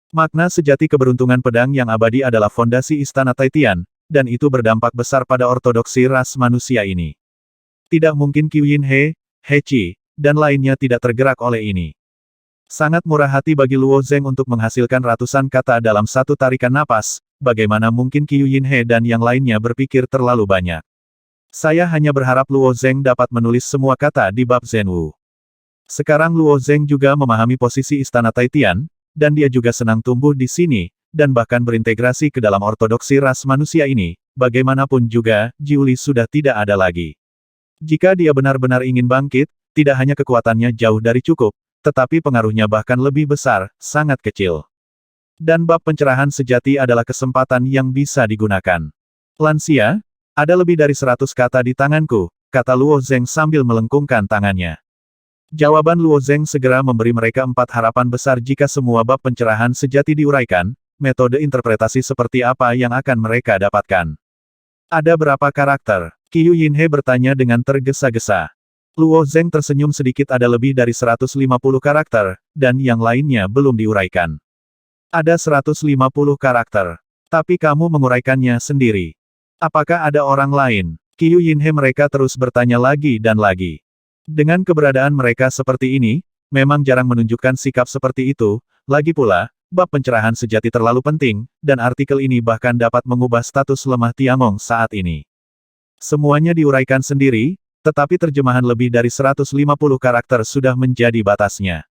Makna sejati keberuntungan pedang yang abadi adalah fondasi Istana Taitian, dan itu berdampak besar pada ortodoksi ras manusia ini. Tidak mungkin Qiu Yinhe, He Qi, dan lainnya tidak tergerak oleh ini. Sangat murah hati bagi Luo Zeng untuk menghasilkan ratusan kata dalam satu tarikan napas, bagaimana mungkin Qiu Yinhe dan yang lainnya berpikir terlalu banyak. Saya hanya berharap Luo Zeng dapat menulis semua kata di bab Zhenwu. Sekarang Luo Zeng juga memahami posisi Istana Taitian, dan dia juga senang tumbuh di sini, dan bahkan berintegrasi ke dalam ortodoksi ras manusia ini, bagaimanapun juga, Jiuli sudah tidak ada lagi. Jika dia benar-benar ingin bangkit, tidak hanya kekuatannya jauh dari cukup, tetapi pengaruhnya bahkan lebih besar, sangat kecil. Dan bab pencerahan sejati adalah kesempatan yang bisa digunakan. Lansia, ada lebih dari 100 kata di tanganku, kata Luo Zeng sambil melengkungkan tangannya. Jawaban Luo Zeng segera memberi mereka 4 harapan besar jika semua bab pencerahan sejati diuraikan, metode interpretasi seperti apa yang akan mereka dapatkan. Ada berapa karakter? Qiu Yinhe bertanya dengan tergesa-gesa. Luo Zeng tersenyum sedikit, ada lebih dari 150 karakter, dan yang lainnya belum diuraikan. Ada 150 karakter. Tapi kamu menguraikannya sendiri. Apakah ada orang lain? Qiu Yinhe mereka terus bertanya lagi dan lagi. Dengan keberadaan mereka seperti ini, memang jarang menunjukkan sikap seperti itu, lagi pula, bab pencerahan sejati terlalu penting, dan artikel ini bahkan dapat mengubah status lemah Tiangong saat ini. Semuanya diuraikan sendiri, tetapi terjemahan lebih dari 150 karakter sudah menjadi batasnya.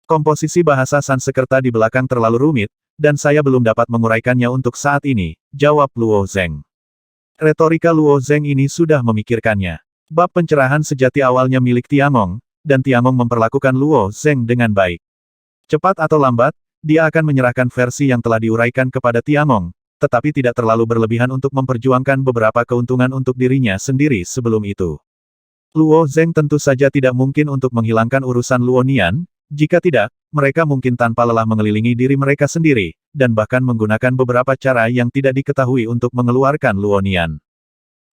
Komposisi bahasa Sanskerta di belakang terlalu rumit, dan saya belum dapat menguraikannya untuk saat ini, jawab Luo Zeng. Retorika Luo Zeng ini sudah memikirkannya. Bab pencerahan sejati awalnya milik Tiangong, dan Tiangong memperlakukan Luo Zeng dengan baik. Cepat atau lambat, dia akan menyerahkan versi yang telah diuraikan kepada Tiangong, tetapi tidak terlalu berlebihan untuk memperjuangkan beberapa keuntungan untuk dirinya sendiri sebelum itu. Luo Zeng tentu saja tidak mungkin untuk menghilangkan urusan Luo Nian, jika tidak, mereka mungkin tanpa lelah mengelilingi diri mereka sendiri, dan bahkan menggunakan beberapa cara yang tidak diketahui untuk mengeluarkan Luo Nian.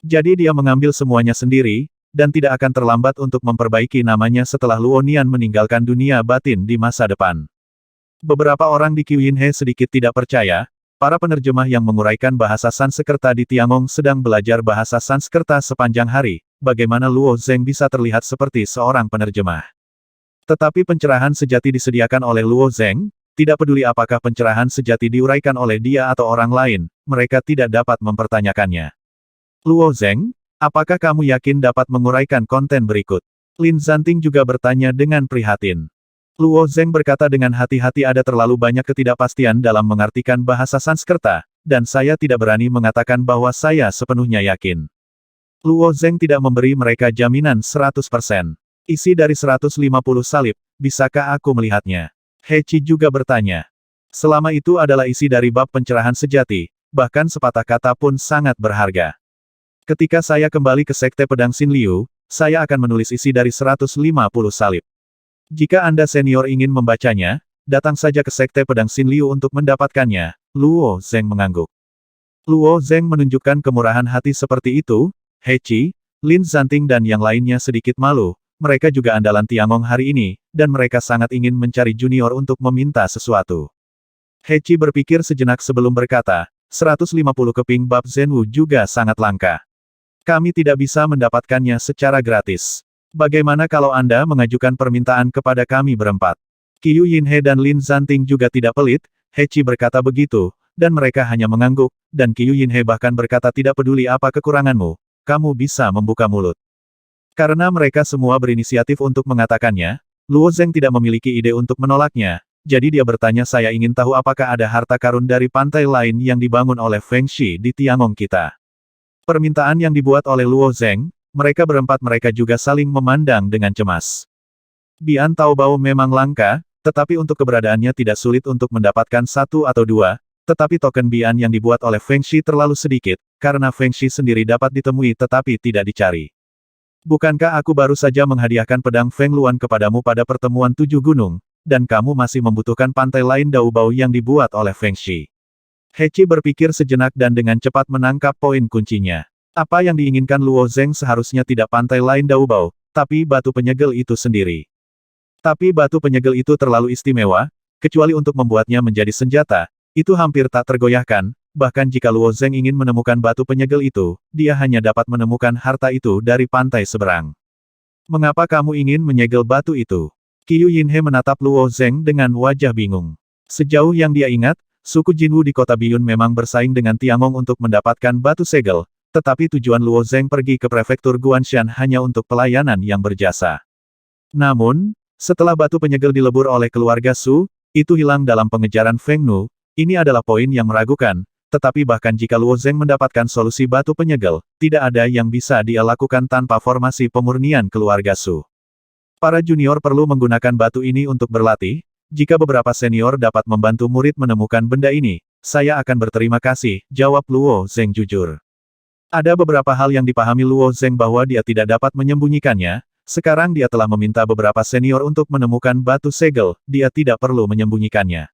Jadi dia mengambil semuanya sendiri, dan tidak akan terlambat untuk memperbaiki namanya setelah Luo Nian meninggalkan dunia batin di masa depan. Beberapa orang di Qiu Yinhe sedikit tidak percaya, para penerjemah yang menguraikan bahasa Sanskerta di Tiangong sedang belajar bahasa Sanskerta sepanjang hari, bagaimana Luo Zeng bisa terlihat seperti seorang penerjemah. Tetapi pencerahan sejati disediakan oleh Luo Zeng, tidak peduli apakah pencerahan sejati diuraikan oleh dia atau orang lain, mereka tidak dapat mempertanyakannya. Luo Zeng, apakah kamu yakin dapat menguraikan konten berikut? Lin Zanting juga bertanya dengan prihatin. Luo Zeng berkata dengan hati-hati, ada terlalu banyak ketidakpastian dalam mengartikan bahasa Sanskerta, dan saya tidak berani mengatakan bahwa saya sepenuhnya yakin. Luo Zeng tidak memberi mereka jaminan 100%. Isi dari 150 salib, bisakah aku melihatnya? He Qi juga bertanya. Selama itu adalah isi dari bab pencerahan sejati, bahkan sepatah kata pun sangat berharga. Ketika saya kembali ke Sekte Pedang Xin Liu, saya akan menulis isi dari 150 salib. Jika Anda senior ingin membacanya, datang saja ke Sekte Pedang Xin Liu untuk mendapatkannya, Luo Zeng mengangguk. Luo Zeng menunjukkan kemurahan hati seperti itu, He Qi, Lin Zanting dan yang lainnya sedikit malu, mereka juga andalan Tiangong hari ini, dan mereka sangat ingin mencari junior untuk meminta sesuatu. He Qi berpikir sejenak sebelum berkata, 150 keping bab Zhenwu juga sangat langka. Kami tidak bisa mendapatkannya secara gratis. Bagaimana kalau Anda mengajukan permintaan kepada kami berempat? Qiu Yinhe dan Lin Zanting juga tidak pelit, He Qi berkata begitu, dan mereka hanya mengangguk, dan Qiu Yinhe bahkan berkata tidak peduli apa kekuranganmu, kamu bisa membuka mulut. Karena mereka semua berinisiatif untuk mengatakannya, Luo Zeng tidak memiliki ide untuk menolaknya, jadi dia bertanya, saya ingin tahu apakah ada harta karun dari pantai lain yang dibangun oleh Feng Shi di Tiangong kita. Permintaan yang dibuat oleh Luo Zeng, mereka berempat mereka juga saling memandang dengan cemas. Bian Taobao memang langka, tetapi untuk keberadaannya tidak sulit untuk mendapatkan 1 atau 2, tetapi token Bian yang dibuat oleh Feng Shi terlalu sedikit, karena Feng Shi sendiri dapat ditemui tetapi tidak dicari. Bukankah aku baru saja menghadiahkan pedang Feng Luan kepadamu pada pertemuan 7 gunung, dan kamu masih membutuhkan pantai lain Daobao yang dibuat oleh Feng Shi? He Qi berpikir sejenak dan dengan cepat menangkap poin kuncinya. Apa yang diinginkan Luo Zeng seharusnya tidak pantai lain Daobao, tapi batu penyegel itu sendiri. Tapi batu penyegel itu terlalu istimewa, kecuali untuk membuatnya menjadi senjata, itu hampir tak tergoyahkan, bahkan jika Luo Zeng ingin menemukan batu penyegel itu, dia hanya dapat menemukan harta itu dari pantai seberang. Mengapa kamu ingin menyegel batu itu? Qiu Yinhe menatap Luo Zeng dengan wajah bingung. Sejauh yang dia ingat, suku Jinwu di kota Biyun memang bersaing dengan Tiangong untuk mendapatkan batu segel, tetapi tujuan Luo Zeng pergi ke prefektur Guanshan hanya untuk pelayanan yang berjasa. Namun, setelah batu penyegel dilebur oleh keluarga Su, itu hilang dalam pengejaran Feng Nu. Ini adalah poin yang meragukan, tetapi bahkan jika Luo Zeng mendapatkan solusi batu penyegel, tidak ada yang bisa dia lakukan tanpa formasi pemurnian keluarga Su. Para junior perlu menggunakan batu ini untuk berlatih. Jika beberapa senior dapat membantu murid menemukan benda ini, saya akan berterima kasih, jawab Luo Zeng jujur. Ada beberapa hal yang dipahami Luo Zeng bahwa dia tidak dapat menyembunyikannya. Sekarang dia telah meminta beberapa senior untuk menemukan batu segel, dia tidak perlu menyembunyikannya.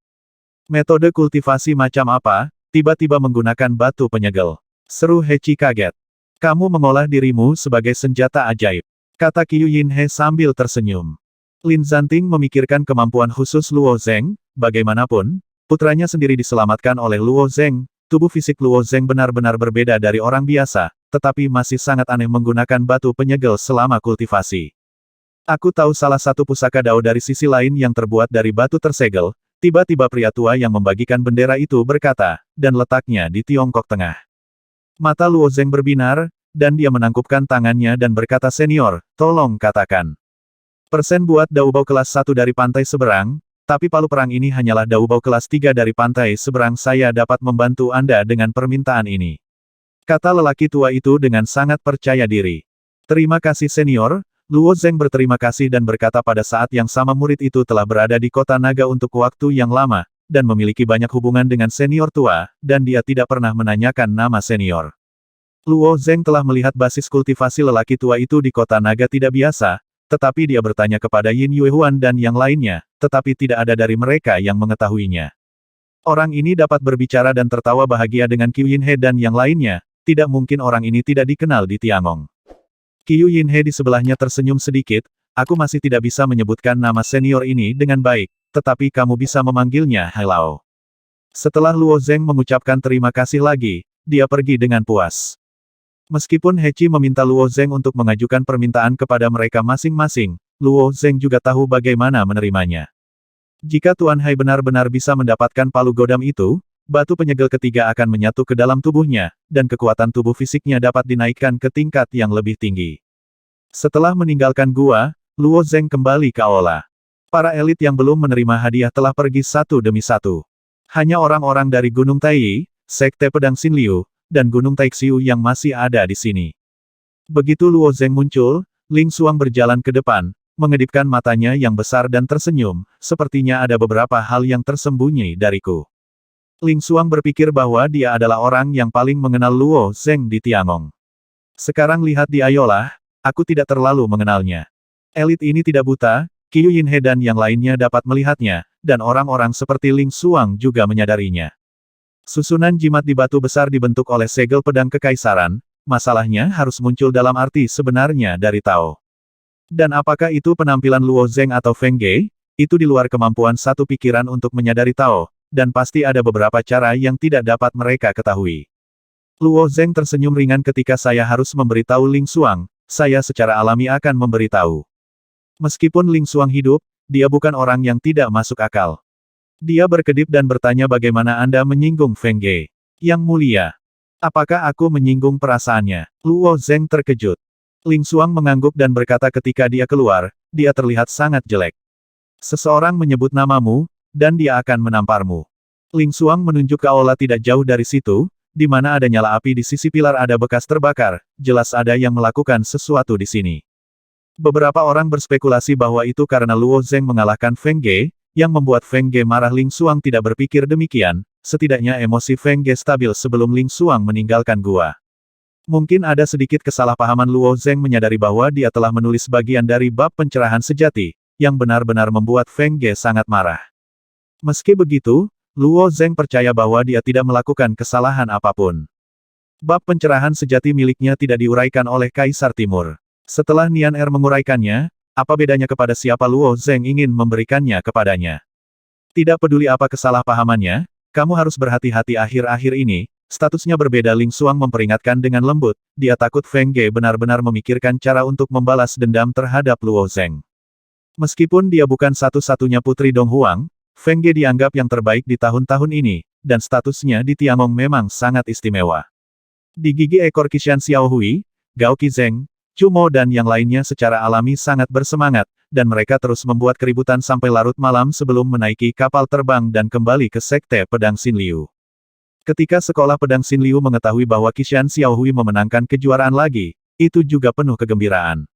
Metode kultivasi macam apa, tiba-tiba menggunakan batu penyegel? Seru Hechi kaget. Kamu mengolah dirimu sebagai senjata ajaib, kata Qiu Yinhe sambil tersenyum. Lin Zanting memikirkan kemampuan khusus Luo Zeng, bagaimanapun, putranya sendiri diselamatkan oleh Luo Zeng, tubuh fisik Luo Zeng benar-benar berbeda dari orang biasa, tetapi masih sangat aneh menggunakan batu penyegel selama kultivasi. Aku tahu salah satu pusaka Dao dari sisi lain yang terbuat dari batu tersegel. Tiba-tiba pria tua yang membagikan bendera itu berkata, dan letaknya di Tiongkok Tengah. Mata Luo Zeng berbinar, dan dia menangkupkan tangannya dan berkata senior, tolong katakan. Persen buat daubau kelas 1 dari pantai seberang, tapi palu perang ini hanyalah daubau kelas 3 dari pantai seberang. Saya dapat membantu Anda dengan permintaan ini, kata lelaki tua itu dengan sangat percaya diri. Terima kasih senior. Luo Zeng berterima kasih dan berkata pada saat yang sama murid itu telah berada di kota naga untuk waktu yang lama, dan memiliki banyak hubungan dengan senior tua, dan dia tidak pernah menanyakan nama senior. Luo Zeng telah melihat basis kultivasi lelaki tua itu di kota naga tidak biasa, tetapi dia bertanya kepada Yin Yuehuan dan yang lainnya, tetapi tidak ada dari mereka yang mengetahuinya. Orang ini dapat berbicara dan tertawa bahagia dengan Qiu Yinhe dan yang lainnya, tidak mungkin orang ini tidak dikenal di Tiangong. Qiu Yinhe di sebelahnya tersenyum sedikit, aku masih tidak bisa menyebutkan nama senior ini dengan baik, tetapi kamu bisa memanggilnya Hai Lao. Setelah Luo Zeng mengucapkan terima kasih lagi, dia pergi dengan puas. Meskipun Hechi meminta Luo Zeng untuk mengajukan permintaan kepada mereka masing-masing, Luo Zeng juga tahu bagaimana menerimanya. Jika Tuan Hai benar-benar bisa mendapatkan palu godam itu, batu penyegel ketiga akan menyatu ke dalam tubuhnya, dan kekuatan tubuh fisiknya dapat dinaikkan ke tingkat yang lebih tinggi. Setelah meninggalkan gua, Luo Zeng kembali ke aula. Para elit yang belum menerima hadiah telah pergi satu demi satu. Hanya orang-orang dari Gunung Taiyi, Sekte Pedang Xinliu, dan Gunung Taixiu yang masih ada di sini. Begitu Luo Zeng muncul, Ling Xuang berjalan ke depan, mengedipkan matanya yang besar dan tersenyum, sepertinya ada beberapa hal yang tersembunyi dariku. Ling Xuang berpikir bahwa dia adalah orang yang paling mengenal Luo Zeng di Tiangong. Sekarang lihat di Ayolah, aku tidak terlalu mengenalnya. Elit ini tidak buta, Qiu Yinhe dan yang lainnya dapat melihatnya, dan orang-orang seperti Ling Xuang juga menyadarinya. Susunan jimat di batu besar dibentuk oleh segel pedang kekaisaran, masalahnya harus muncul dalam arti sebenarnya dari Tao. Dan apakah itu penampilan Luo Zeng atau Feng Ge? Itu di luar kemampuan satu pikiran untuk menyadari Tao. Dan pasti ada beberapa cara yang tidak dapat mereka ketahui. Luo Zeng tersenyum ringan ketika saya harus memberitahu Ling Xuang, saya secara alami akan memberitahu. Meskipun Ling Xuang hidup, dia bukan orang yang tidak masuk akal. Dia berkedip dan bertanya bagaimana Anda menyinggung Feng Ge. Yang mulia. Apakah aku menyinggung perasaannya? Luo Zeng terkejut. Ling Xuang mengangguk dan berkata ketika dia keluar, dia terlihat sangat jelek. Seseorang menyebut namamu, dan dia akan menamparmu. Ling Xuang menunjuk ke aula tidak jauh dari situ, di mana ada nyala api di sisi pilar ada bekas terbakar, jelas ada yang melakukan sesuatu di sini. Beberapa orang berspekulasi bahwa itu karena Luo Zeng mengalahkan Feng Ge, yang membuat Feng Ge marah. Ling Xuang tidak berpikir demikian, setidaknya emosi Feng Ge stabil sebelum Ling Xuang meninggalkan gua. Mungkin ada sedikit kesalahpahaman. Luo Zeng menyadari bahwa dia telah menulis bagian dari bab pencerahan sejati, yang benar-benar membuat Feng Ge sangat marah. Meski begitu, Luo Zeng percaya bahwa dia tidak melakukan kesalahan apapun. Bab pencerahan sejati miliknya tidak diuraikan oleh Kaisar Timur. Setelah Nian Er menguraikannya, apa bedanya kepada siapa Luo Zeng ingin memberikannya kepadanya? Tidak peduli apa kesalahpahamannya, kamu harus berhati-hati akhir-akhir ini, statusnya berbeda. Ling Xuang memperingatkan dengan lembut, dia takut Feng Ge benar-benar memikirkan cara untuk membalas dendam terhadap Luo Zeng. Meskipun dia bukan satu-satunya putri Dong Huang, Feng Ge dianggap yang terbaik di tahun-tahun ini, dan statusnya di Tiangong memang sangat istimewa. Di gigi ekor Qishan Xiaohui, Gao Qizeng, Chu Mo dan yang lainnya secara alami sangat bersemangat, dan mereka terus membuat keributan sampai larut malam sebelum menaiki kapal terbang dan kembali ke Sekte Pedang Xin Liu. Ketika sekolah pedang Xin Liu mengetahui bahwa Qishan Xiaohui memenangkan kejuaraan lagi, itu juga penuh kegembiraan.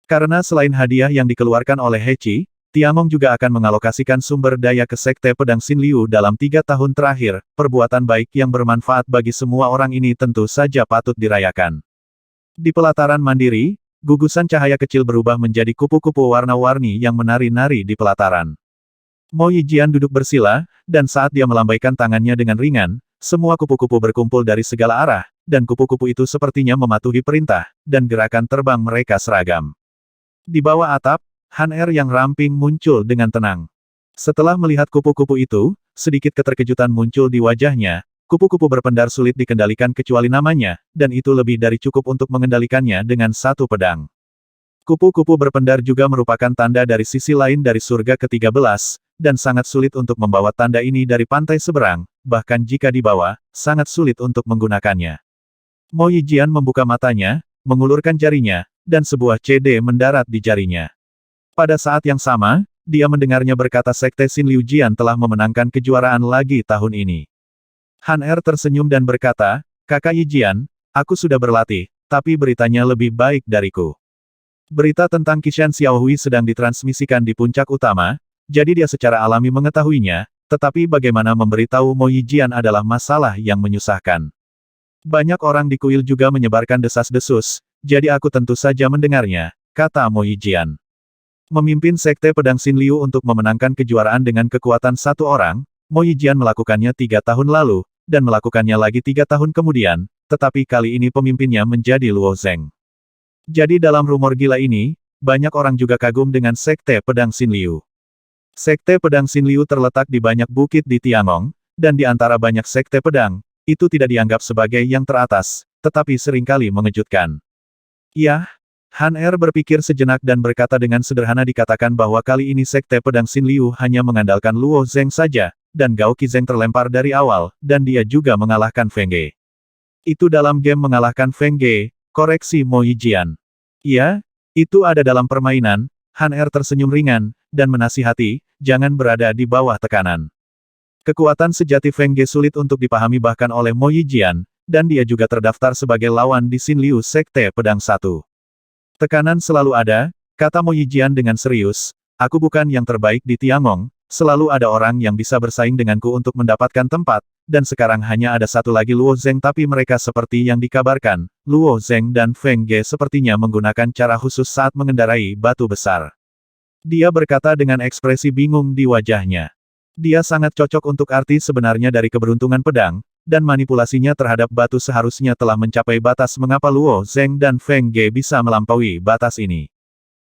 Karena selain hadiah yang dikeluarkan oleh He Qi, Tiangong juga akan mengalokasikan sumber daya ke Sekte Pedang Xin Liu dalam 3 tahun terakhir. Perbuatan baik yang bermanfaat bagi semua orang ini tentu saja patut dirayakan. Di pelataran mandiri, gugusan cahaya kecil berubah menjadi kupu-kupu warna-warni yang menari-nari di pelataran. Mo Yijian duduk bersila, dan saat dia melambaikan tangannya dengan ringan, semua kupu-kupu berkumpul dari segala arah, dan kupu-kupu itu sepertinya mematuhi perintah, dan gerakan terbang mereka seragam. Di bawah atap, Han Er yang ramping muncul dengan tenang. Setelah melihat kupu-kupu itu, sedikit keterkejutan muncul di wajahnya. Kupu-kupu berpendar sulit dikendalikan kecuali namanya, dan itu lebih dari cukup untuk mengendalikannya dengan satu pedang. Kupu-kupu berpendar juga merupakan tanda dari sisi lain dari surga ke-13, dan sangat sulit untuk membawa tanda ini dari pantai seberang, bahkan jika dibawa, sangat sulit untuk menggunakannya. Mo Yijian membuka matanya, mengulurkan jarinya, dan sebuah CD mendarat di jarinya. Pada saat yang sama, dia mendengarnya berkata Sekte Xin Liu Jian telah memenangkan kejuaraan lagi tahun ini. Han Er tersenyum dan berkata, Kakak Yijian, aku sudah berlatih, tapi beritanya lebih baik dariku. Berita tentang Qishan Xiaohui sedang ditransmisikan di puncak utama, jadi dia secara alami mengetahuinya, tetapi bagaimana memberitahu Mo Yijian adalah masalah yang menyusahkan. Banyak orang di kuil juga menyebarkan desas-desus, jadi aku tentu saja mendengarnya, kata Mo Yijian. Memimpin Sekte Pedang Xin Liu untuk memenangkan kejuaraan dengan kekuatan satu orang, Mo Yijian melakukannya 3 tahun lalu, dan melakukannya lagi 3 tahun kemudian, tetapi kali ini pemimpinnya menjadi Luo Zeng. Jadi dalam rumor gila ini, banyak orang juga kagum dengan Sekte Pedang Xin Liu. Sekte Pedang Xin Liu terletak di banyak bukit di Tiangong, dan di antara banyak sekte pedang, itu tidak dianggap sebagai yang teratas, tetapi seringkali mengejutkan. Yah, Han Er berpikir sejenak dan berkata dengan sederhana dikatakan bahwa kali ini Sekte Pedang Xin Liu hanya mengandalkan Luo Zeng saja, dan Gao Qizeng terlempar dari awal, dan dia juga mengalahkan Feng Ge. Itu dalam game mengalahkan Feng Ge, koreksi Mo Yijian. Iya, itu ada dalam permainan. Han Er tersenyum ringan, dan menasihati, jangan berada di bawah tekanan. Kekuatan sejati Feng Ge sulit untuk dipahami bahkan oleh Mo Yijian, dan dia juga terdaftar sebagai lawan di Xin Liu Sekte Pedang 1. Tekanan selalu ada, kata Mo Yijian dengan serius, aku bukan yang terbaik di Tiangong, selalu ada orang yang bisa bersaing denganku untuk mendapatkan tempat, dan sekarang hanya ada satu lagi Luo Zeng tapi mereka seperti yang dikabarkan, Luo Zeng dan Feng Ge sepertinya menggunakan cara khusus saat mengendarai batu besar. Dia berkata dengan ekspresi bingung di wajahnya. Dia sangat cocok untuk arti sebenarnya dari keberuntungan pedang, dan manipulasinya terhadap batu seharusnya telah mencapai batas mengapa Luo Zeng dan Feng Ge bisa melampaui batas ini.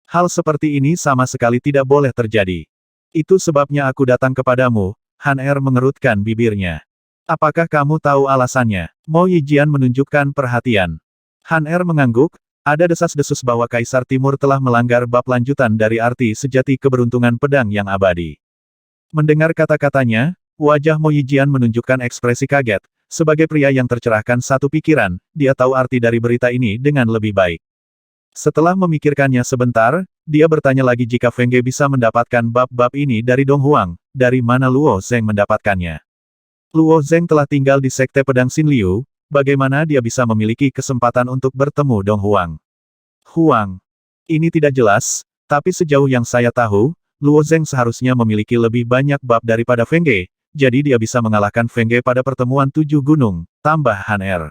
Hal seperti ini sama sekali tidak boleh terjadi. Itu sebabnya aku datang kepadamu, Han Er mengerutkan bibirnya. Apakah kamu tahu alasannya? Mo Yijian menunjukkan perhatian. Han Er mengangguk, ada desas-desus bahwa Kaisar Timur telah melanggar bab lanjutan dari arti sejati keberuntungan pedang yang abadi. Mendengar kata-katanya, wajah Mo Yijian menunjukkan ekspresi kaget. Sebagai pria yang tercerahkan satu pikiran, dia tahu arti dari berita ini dengan lebih baik. Setelah memikirkannya sebentar, dia bertanya lagi jika Feng Ge bisa mendapatkan bab-bab ini dari Dong Huang, dari mana Luo Zeng mendapatkannya. Luo Zeng telah tinggal di Sekte Pedang Xin Liu, bagaimana dia bisa memiliki kesempatan untuk bertemu Dong Huang? Huang. Ini tidak jelas, tapi sejauh yang saya tahu, Luo Zeng seharusnya memiliki lebih banyak bab daripada Feng Ge, jadi dia bisa mengalahkan Feng Ge pada pertemuan 7 gunung, tambah Han Er.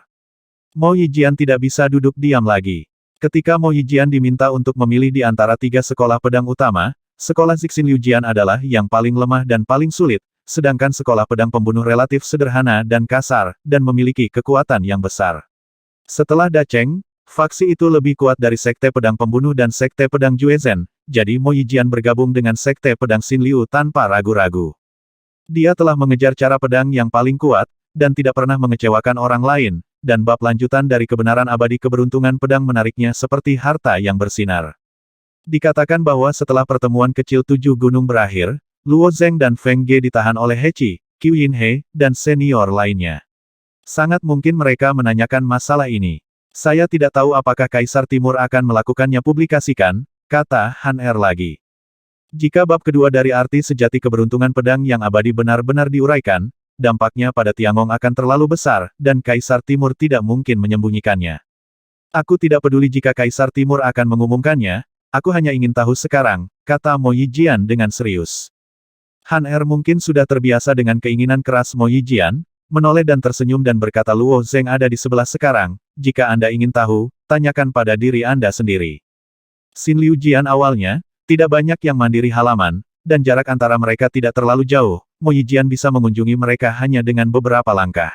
Mo Yijian tidak bisa duduk diam lagi. Ketika Mo Yijian diminta untuk memilih di antara 3 sekolah pedang utama, sekolah Zixin Liu Jian adalah yang paling lemah dan paling sulit, sedangkan sekolah pedang pembunuh relatif sederhana dan kasar, dan memiliki kekuatan yang besar. Setelah Dacheng, faksi itu lebih kuat dari Sekte Pedang Pembunuh dan Sekte Pedang Juezhen, jadi Mo Yijian bergabung dengan Sekte Pedang Xin Liu tanpa ragu-ragu. Dia telah mengejar cara pedang yang paling kuat, dan tidak pernah mengecewakan orang lain, dan bab lanjutan dari kebenaran abadi keberuntungan pedang menariknya seperti harta yang bersinar. Dikatakan bahwa setelah pertemuan kecil 7 gunung berakhir, Luo Zeng dan Feng Ge ditahan oleh He Qi, Qiu Yinhe, dan senior lainnya. Sangat mungkin mereka menanyakan masalah ini. Saya tidak tahu apakah Kaisar Timur akan melakukannya publikasikan, kata Han Er lagi. Jika bab kedua dari arti sejati keberuntungan pedang yang abadi benar-benar diuraikan, dampaknya pada Tiangong akan terlalu besar, dan Kaisar Timur tidak mungkin menyembunyikannya. Aku tidak peduli jika Kaisar Timur akan mengumumkannya, aku hanya ingin tahu sekarang, kata Mo Yijian dengan serius. Han Er mungkin sudah terbiasa dengan keinginan keras Mo Yijian, menoleh dan tersenyum dan berkata Luo Zeng ada di sebelah sekarang, jika Anda ingin tahu, tanyakan pada diri Anda sendiri. Xin Liu Jian awalnya, tidak banyak yang mandiri halaman, dan jarak antara mereka tidak terlalu jauh, Mo Yijian bisa mengunjungi mereka hanya dengan beberapa langkah.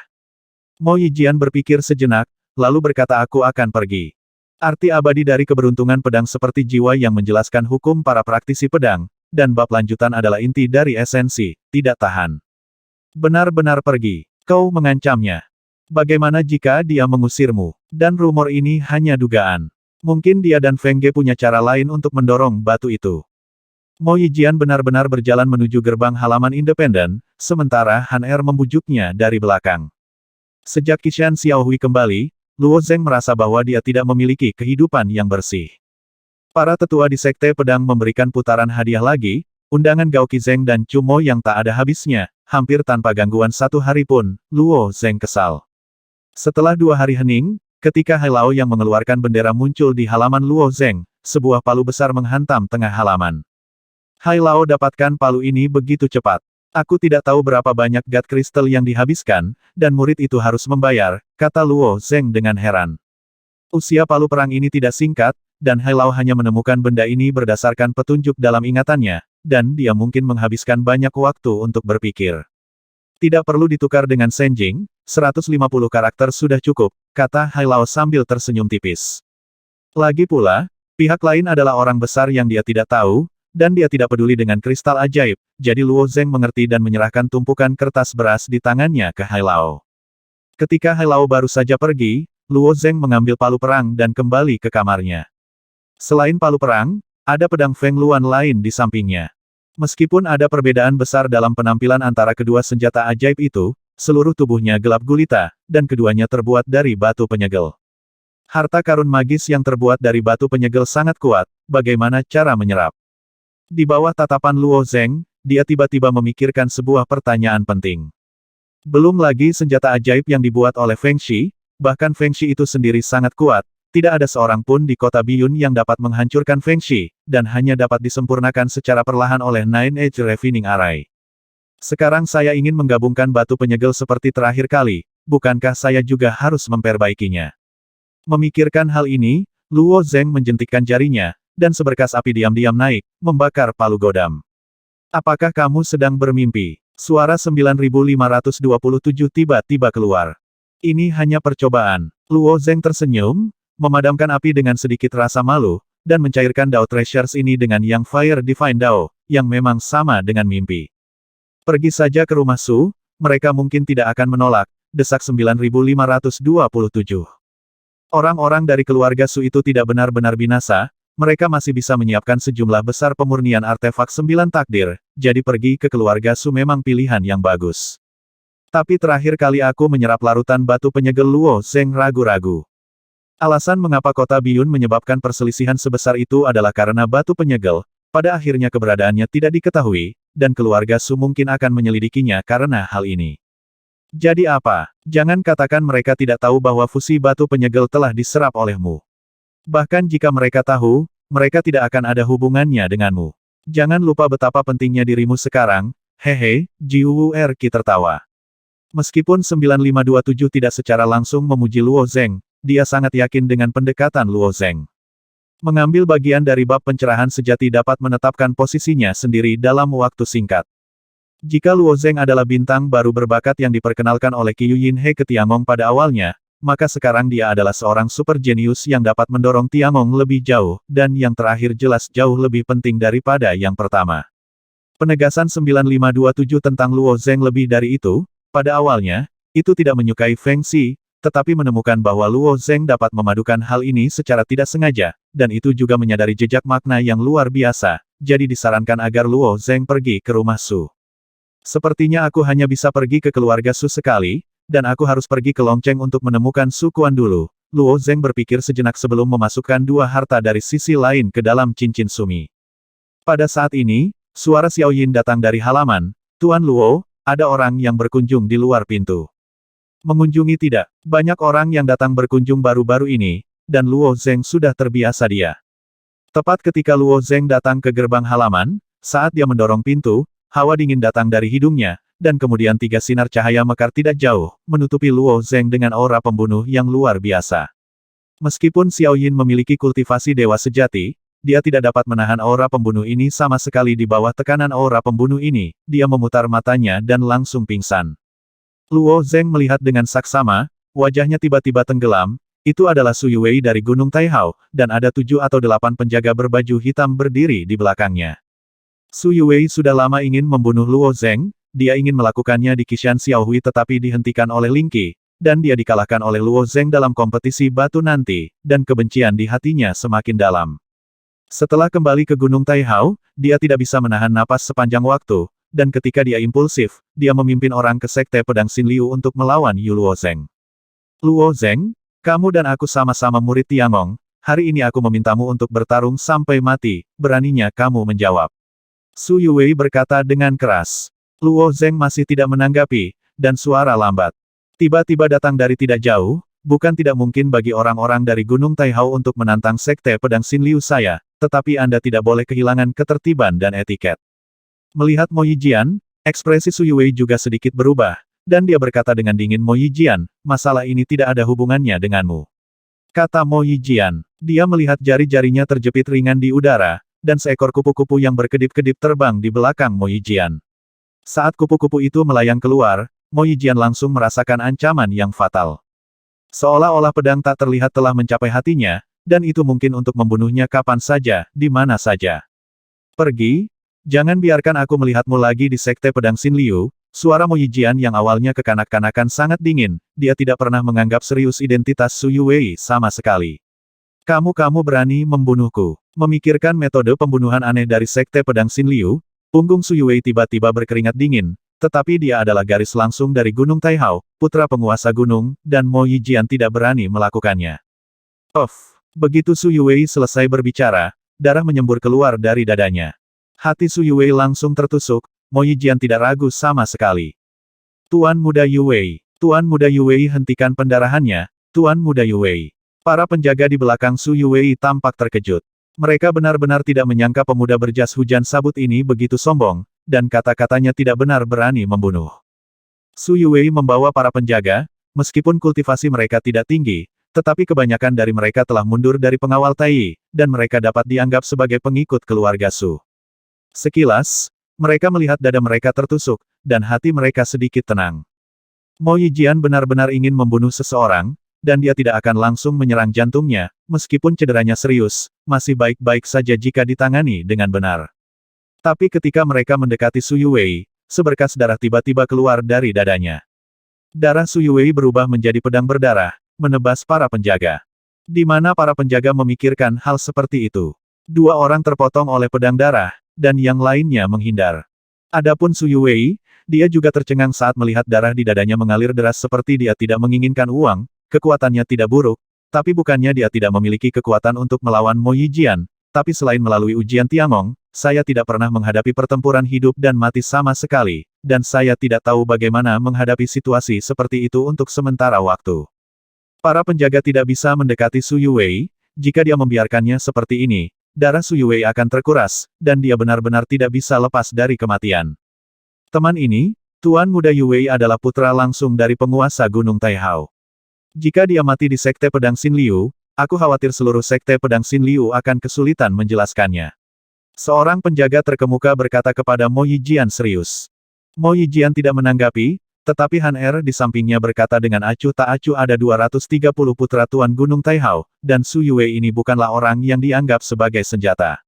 Mo Yijian berpikir sejenak, lalu berkata aku akan pergi. Arti abadi dari keberuntungan pedang seperti jiwa yang menjelaskan hukum para praktisi pedang, dan bab lanjutan adalah inti dari esensi, tidak tahan. Benar-benar pergi. Kau mengancamnya. Bagaimana jika dia mengusirmu? Dan rumor ini hanya dugaan. Mungkin dia dan Feng Ge punya cara lain untuk mendorong batu itu. Mo Yijian benar-benar berjalan menuju gerbang halaman independen, sementara Han Er membujuknya dari belakang. Sejak Qishan Xiaohui kembali, Luo Zeng merasa bahwa dia tidak memiliki kehidupan yang bersih. Para tetua di Sekte Pedang memberikan putaran hadiah lagi, undangan Gao Qizeng dan Chu Mo yang tak ada habisnya, hampir tanpa gangguan satu hari pun, Luo Zeng kesal. Setelah 2 hari hening, ketika Hai Lao yang mengeluarkan bendera muncul di halaman Luo Zeng, sebuah palu besar menghantam tengah halaman. Hai Lao dapatkan palu ini begitu cepat. Aku tidak tahu berapa banyak God Crystal yang dihabiskan, dan murid itu harus membayar, kata Luo Zeng dengan heran. Usia palu perang ini tidak singkat, dan Hai Lao hanya menemukan benda ini berdasarkan petunjuk dalam ingatannya, dan dia mungkin menghabiskan banyak waktu untuk berpikir. Tidak perlu ditukar dengan Senjing, 150 karakter sudah cukup, kata Hai Lao sambil tersenyum tipis. Lagi pula, pihak lain adalah orang besar yang dia tidak tahu, dan dia tidak peduli dengan kristal ajaib, jadi Luo Zeng mengerti dan menyerahkan tumpukan kertas beras di tangannya ke Hai Lao. Ketika Hai Lao baru saja pergi, Luo Zeng mengambil palu perang dan kembali ke kamarnya. Selain palu perang, ada pedang Feng Luan lain di sampingnya. Meskipun ada perbedaan besar dalam penampilan antara kedua senjata ajaib itu, seluruh tubuhnya gelap gulita, dan keduanya terbuat dari batu penyegel. Harta karun magis yang terbuat dari batu penyegel sangat kuat, bagaimana cara menyerap? Di bawah tatapan Luo Zeng, dia tiba-tiba memikirkan sebuah pertanyaan penting. Belum lagi senjata ajaib yang dibuat oleh Feng Shi, bahkan Feng Shi itu sendiri sangat kuat, tidak ada seorang pun di kota Biyun yang dapat menghancurkan Feng Shi, dan hanya dapat disempurnakan secara perlahan oleh Nine Edge Refining Array. Sekarang saya ingin menggabungkan batu penyegel seperti terakhir kali, bukankah saya juga harus memperbaikinya? Memikirkan hal ini, Luo Zeng menjentikkan jarinya, dan seberkas api diam-diam naik, membakar palu godam. Apakah kamu sedang bermimpi? Suara 9527 tiba-tiba keluar. Ini hanya percobaan. Luo Zeng tersenyum, memadamkan api dengan sedikit rasa malu, dan mencairkan Dao Treasures ini dengan Yang Fire Divine Dao, yang memang sama dengan mimpi. Pergi saja ke rumah Su, mereka mungkin tidak akan menolak, desak 9527. Orang-orang dari keluarga Su itu tidak benar-benar binasa, mereka masih bisa menyiapkan sejumlah besar pemurnian artefak 9 takdir, jadi pergi ke keluarga Su memang pilihan yang bagus. Tapi terakhir kali aku menyerap larutan batu penyegel Luo Zeng ragu-ragu. Alasan mengapa kota Biyun menyebabkan perselisihan sebesar itu adalah karena batu penyegel, pada akhirnya keberadaannya tidak diketahui, dan keluarga Su mungkin akan menyelidikinya karena hal ini. Jadi apa? Jangan katakan mereka tidak tahu bahwa fusi batu penyegel telah diserap olehmu. Bahkan jika mereka tahu, mereka tidak akan ada hubungannya denganmu. Jangan lupa betapa pentingnya dirimu sekarang, hehe, Jiwu Erki tertawa. Meskipun 9527 tidak secara langsung memuji Luo Zeng, dia sangat yakin dengan pendekatan Luo Zeng. Mengambil bagian dari bab pencerahan sejati dapat menetapkan posisinya sendiri dalam waktu singkat. Jika Luo Zeng adalah bintang baru berbakat yang diperkenalkan oleh Qiu Yinhe ke Tiangong pada awalnya, maka sekarang dia adalah seorang super jenius yang dapat mendorong Tiangong lebih jauh, dan yang terakhir jelas jauh lebih penting daripada yang pertama. Penegasan 9527 tentang Luo Zeng lebih dari itu, pada awalnya, itu tidak menyukai Feng Xi, tetapi menemukan bahwa Luo Zeng dapat memadukan hal ini secara tidak sengaja, dan itu juga menyadari jejak makna yang luar biasa, jadi disarankan agar Luo Zeng pergi ke rumah Su. Sepertinya aku hanya bisa pergi ke keluarga Su sekali, dan aku harus pergi ke Longcheng untuk menemukan Su Quan dulu. Luo Zeng berpikir sejenak sebelum memasukkan dua harta dari sisi lain ke dalam cincin Sumi. Pada saat ini, suara Xiao Yin datang dari halaman. Tuan Luo, ada orang yang berkunjung di luar pintu. Mengunjungi tidak. Banyak orang yang datang berkunjung baru-baru ini, dan Luo Zeng sudah terbiasa dia. Tepat ketika Luo Zeng datang ke gerbang halaman, saat dia mendorong pintu, hawa dingin datang dari hidungnya, dan kemudian tiga sinar cahaya mekar tidak jauh, menutupi Luo Zeng dengan aura pembunuh yang luar biasa. Meskipun Xiao Yin memiliki kultivasi dewa sejati, dia tidak dapat menahan aura pembunuh ini sama sekali di bawah tekanan aura pembunuh ini, dia memutar matanya dan langsung pingsan. Luo Zeng melihat dengan saksama, wajahnya tiba-tiba tenggelam, itu adalah Su Yuwei dari Gunung Taihao, dan ada 7 atau 8 penjaga berbaju hitam berdiri di belakangnya. Su Yuwei sudah lama ingin membunuh Luo Zeng, dia ingin melakukannya di Qishan Xiaohui tetapi dihentikan oleh Ling Qi, dan dia dikalahkan oleh Luo Zeng dalam kompetisi batu nanti, dan kebencian di hatinya semakin dalam. Setelah kembali ke Gunung Taihao, dia tidak bisa menahan napas sepanjang waktu, dan ketika dia impulsif, dia memimpin orang ke Sekte Pedang Xin Liu untuk melawan Yu Luo Zeng. Luo Zeng, kamu dan aku sama-sama murid Tiangong, hari ini aku memintamu untuk bertarung sampai mati, beraninya kamu menjawab. Su Yuwei berkata dengan keras. Luo Zeng masih tidak menanggapi, dan suara lambat. Tiba-tiba datang dari tidak jauh, bukan tidak mungkin bagi orang-orang dari Gunung Taihao untuk menantang Sekte Pedang Xin Liu saya, tetapi Anda tidak boleh kehilangan ketertiban dan etiket. Melihat Mo Yijian, ekspresi Su Yuwei juga sedikit berubah, dan dia berkata dengan dingin, Mo Yijian, masalah ini tidak ada hubungannya denganmu. Kata Mo Yijian, dia melihat jari-jarinya terjepit ringan di udara, dan seekor kupu-kupu yang berkedip-kedip terbang di belakang Mo Yijian. Saat kupu-kupu itu melayang keluar, Mo Yijian langsung merasakan ancaman yang fatal. Seolah-olah pedang tak terlihat telah mencapai hatinya, dan itu mungkin untuk membunuhnya kapan saja, di mana saja. Pergi. Jangan biarkan aku melihatmu lagi di Sekte Pedang Xin Liu. Suara Mo Yijian yang awalnya kekanak-kanakan sangat dingin, dia tidak pernah menganggap serius identitas Su Yuwei sama sekali. Kamu berani membunuhku. Memikirkan metode pembunuhan aneh dari Sekte Pedang Xin Liu, punggung Su Yuwei tiba-tiba berkeringat dingin, tetapi dia adalah garis langsung dari Gunung Taihao, putra penguasa gunung, dan Mo Yijian tidak berani melakukannya. Begitu Su Yuwei selesai berbicara, darah menyembur keluar dari dadanya. Hati Su Yuwei langsung tertusuk, Mo Yijian tidak ragu sama sekali. Tuan Muda Yuwei. Tuan Muda Yuwei, hentikan pendarahannya, Tuan Muda Yuwei. Para penjaga di belakang Su Yuwei tampak terkejut. Mereka benar-benar tidak menyangka pemuda berjas hujan sabut ini begitu sombong, dan kata-katanya tidak benar berani membunuh. Su Yuwei membawa para penjaga, meskipun kultivasi mereka tidak tinggi, tetapi kebanyakan dari mereka telah mundur dari pengawal Tai, dan mereka dapat dianggap sebagai pengikut keluarga Su. Sekilas, mereka melihat dada mereka tertusuk, dan hati mereka sedikit tenang. Mo Yijian benar-benar ingin membunuh seseorang, dan dia tidak akan langsung menyerang jantungnya, meskipun cederanya serius, masih baik-baik saja jika ditangani dengan benar. Tapi ketika mereka mendekati Su Yuwei, seberkas darah tiba-tiba keluar dari dadanya. Darah Su Yuwei berubah menjadi pedang berdarah, menebas para penjaga. Di mana para penjaga memikirkan hal seperti itu? 2 orang terpotong oleh pedang darah, dan yang lainnya menghindar. Adapun Su Yuwei, dia juga tercengang saat melihat darah di dadanya mengalir deras seperti dia tidak menginginkan uang, kekuatannya tidak buruk, tapi bukannya dia tidak memiliki kekuatan untuk melawan Mo Yijian, tapi selain melalui ujian Tiangong, saya tidak pernah menghadapi pertempuran hidup dan mati sama sekali, dan saya tidak tahu bagaimana menghadapi situasi seperti itu untuk sementara waktu. Para penjaga tidak bisa mendekati Su Yuwei, jika dia membiarkannya seperti ini, darah Su Yuwei akan terkuras, dan dia benar-benar tidak bisa lepas dari kematian. Teman ini, Tuan Muda Yuwei adalah putra langsung dari penguasa Gunung Taihao. Jika dia mati di Sekte Pedang Xin Liu, aku khawatir seluruh Sekte Pedang Xin Liu akan kesulitan menjelaskannya. Seorang penjaga terkemuka berkata kepada Mo Yijian serius. Mo Yijian tidak menanggapi, tetapi Han Er di sampingnya berkata dengan acuh tak acuh, ada 230 putra Tuan Gunung Taihao, dan Su Yuwei ini bukanlah orang yang dianggap sebagai senjata.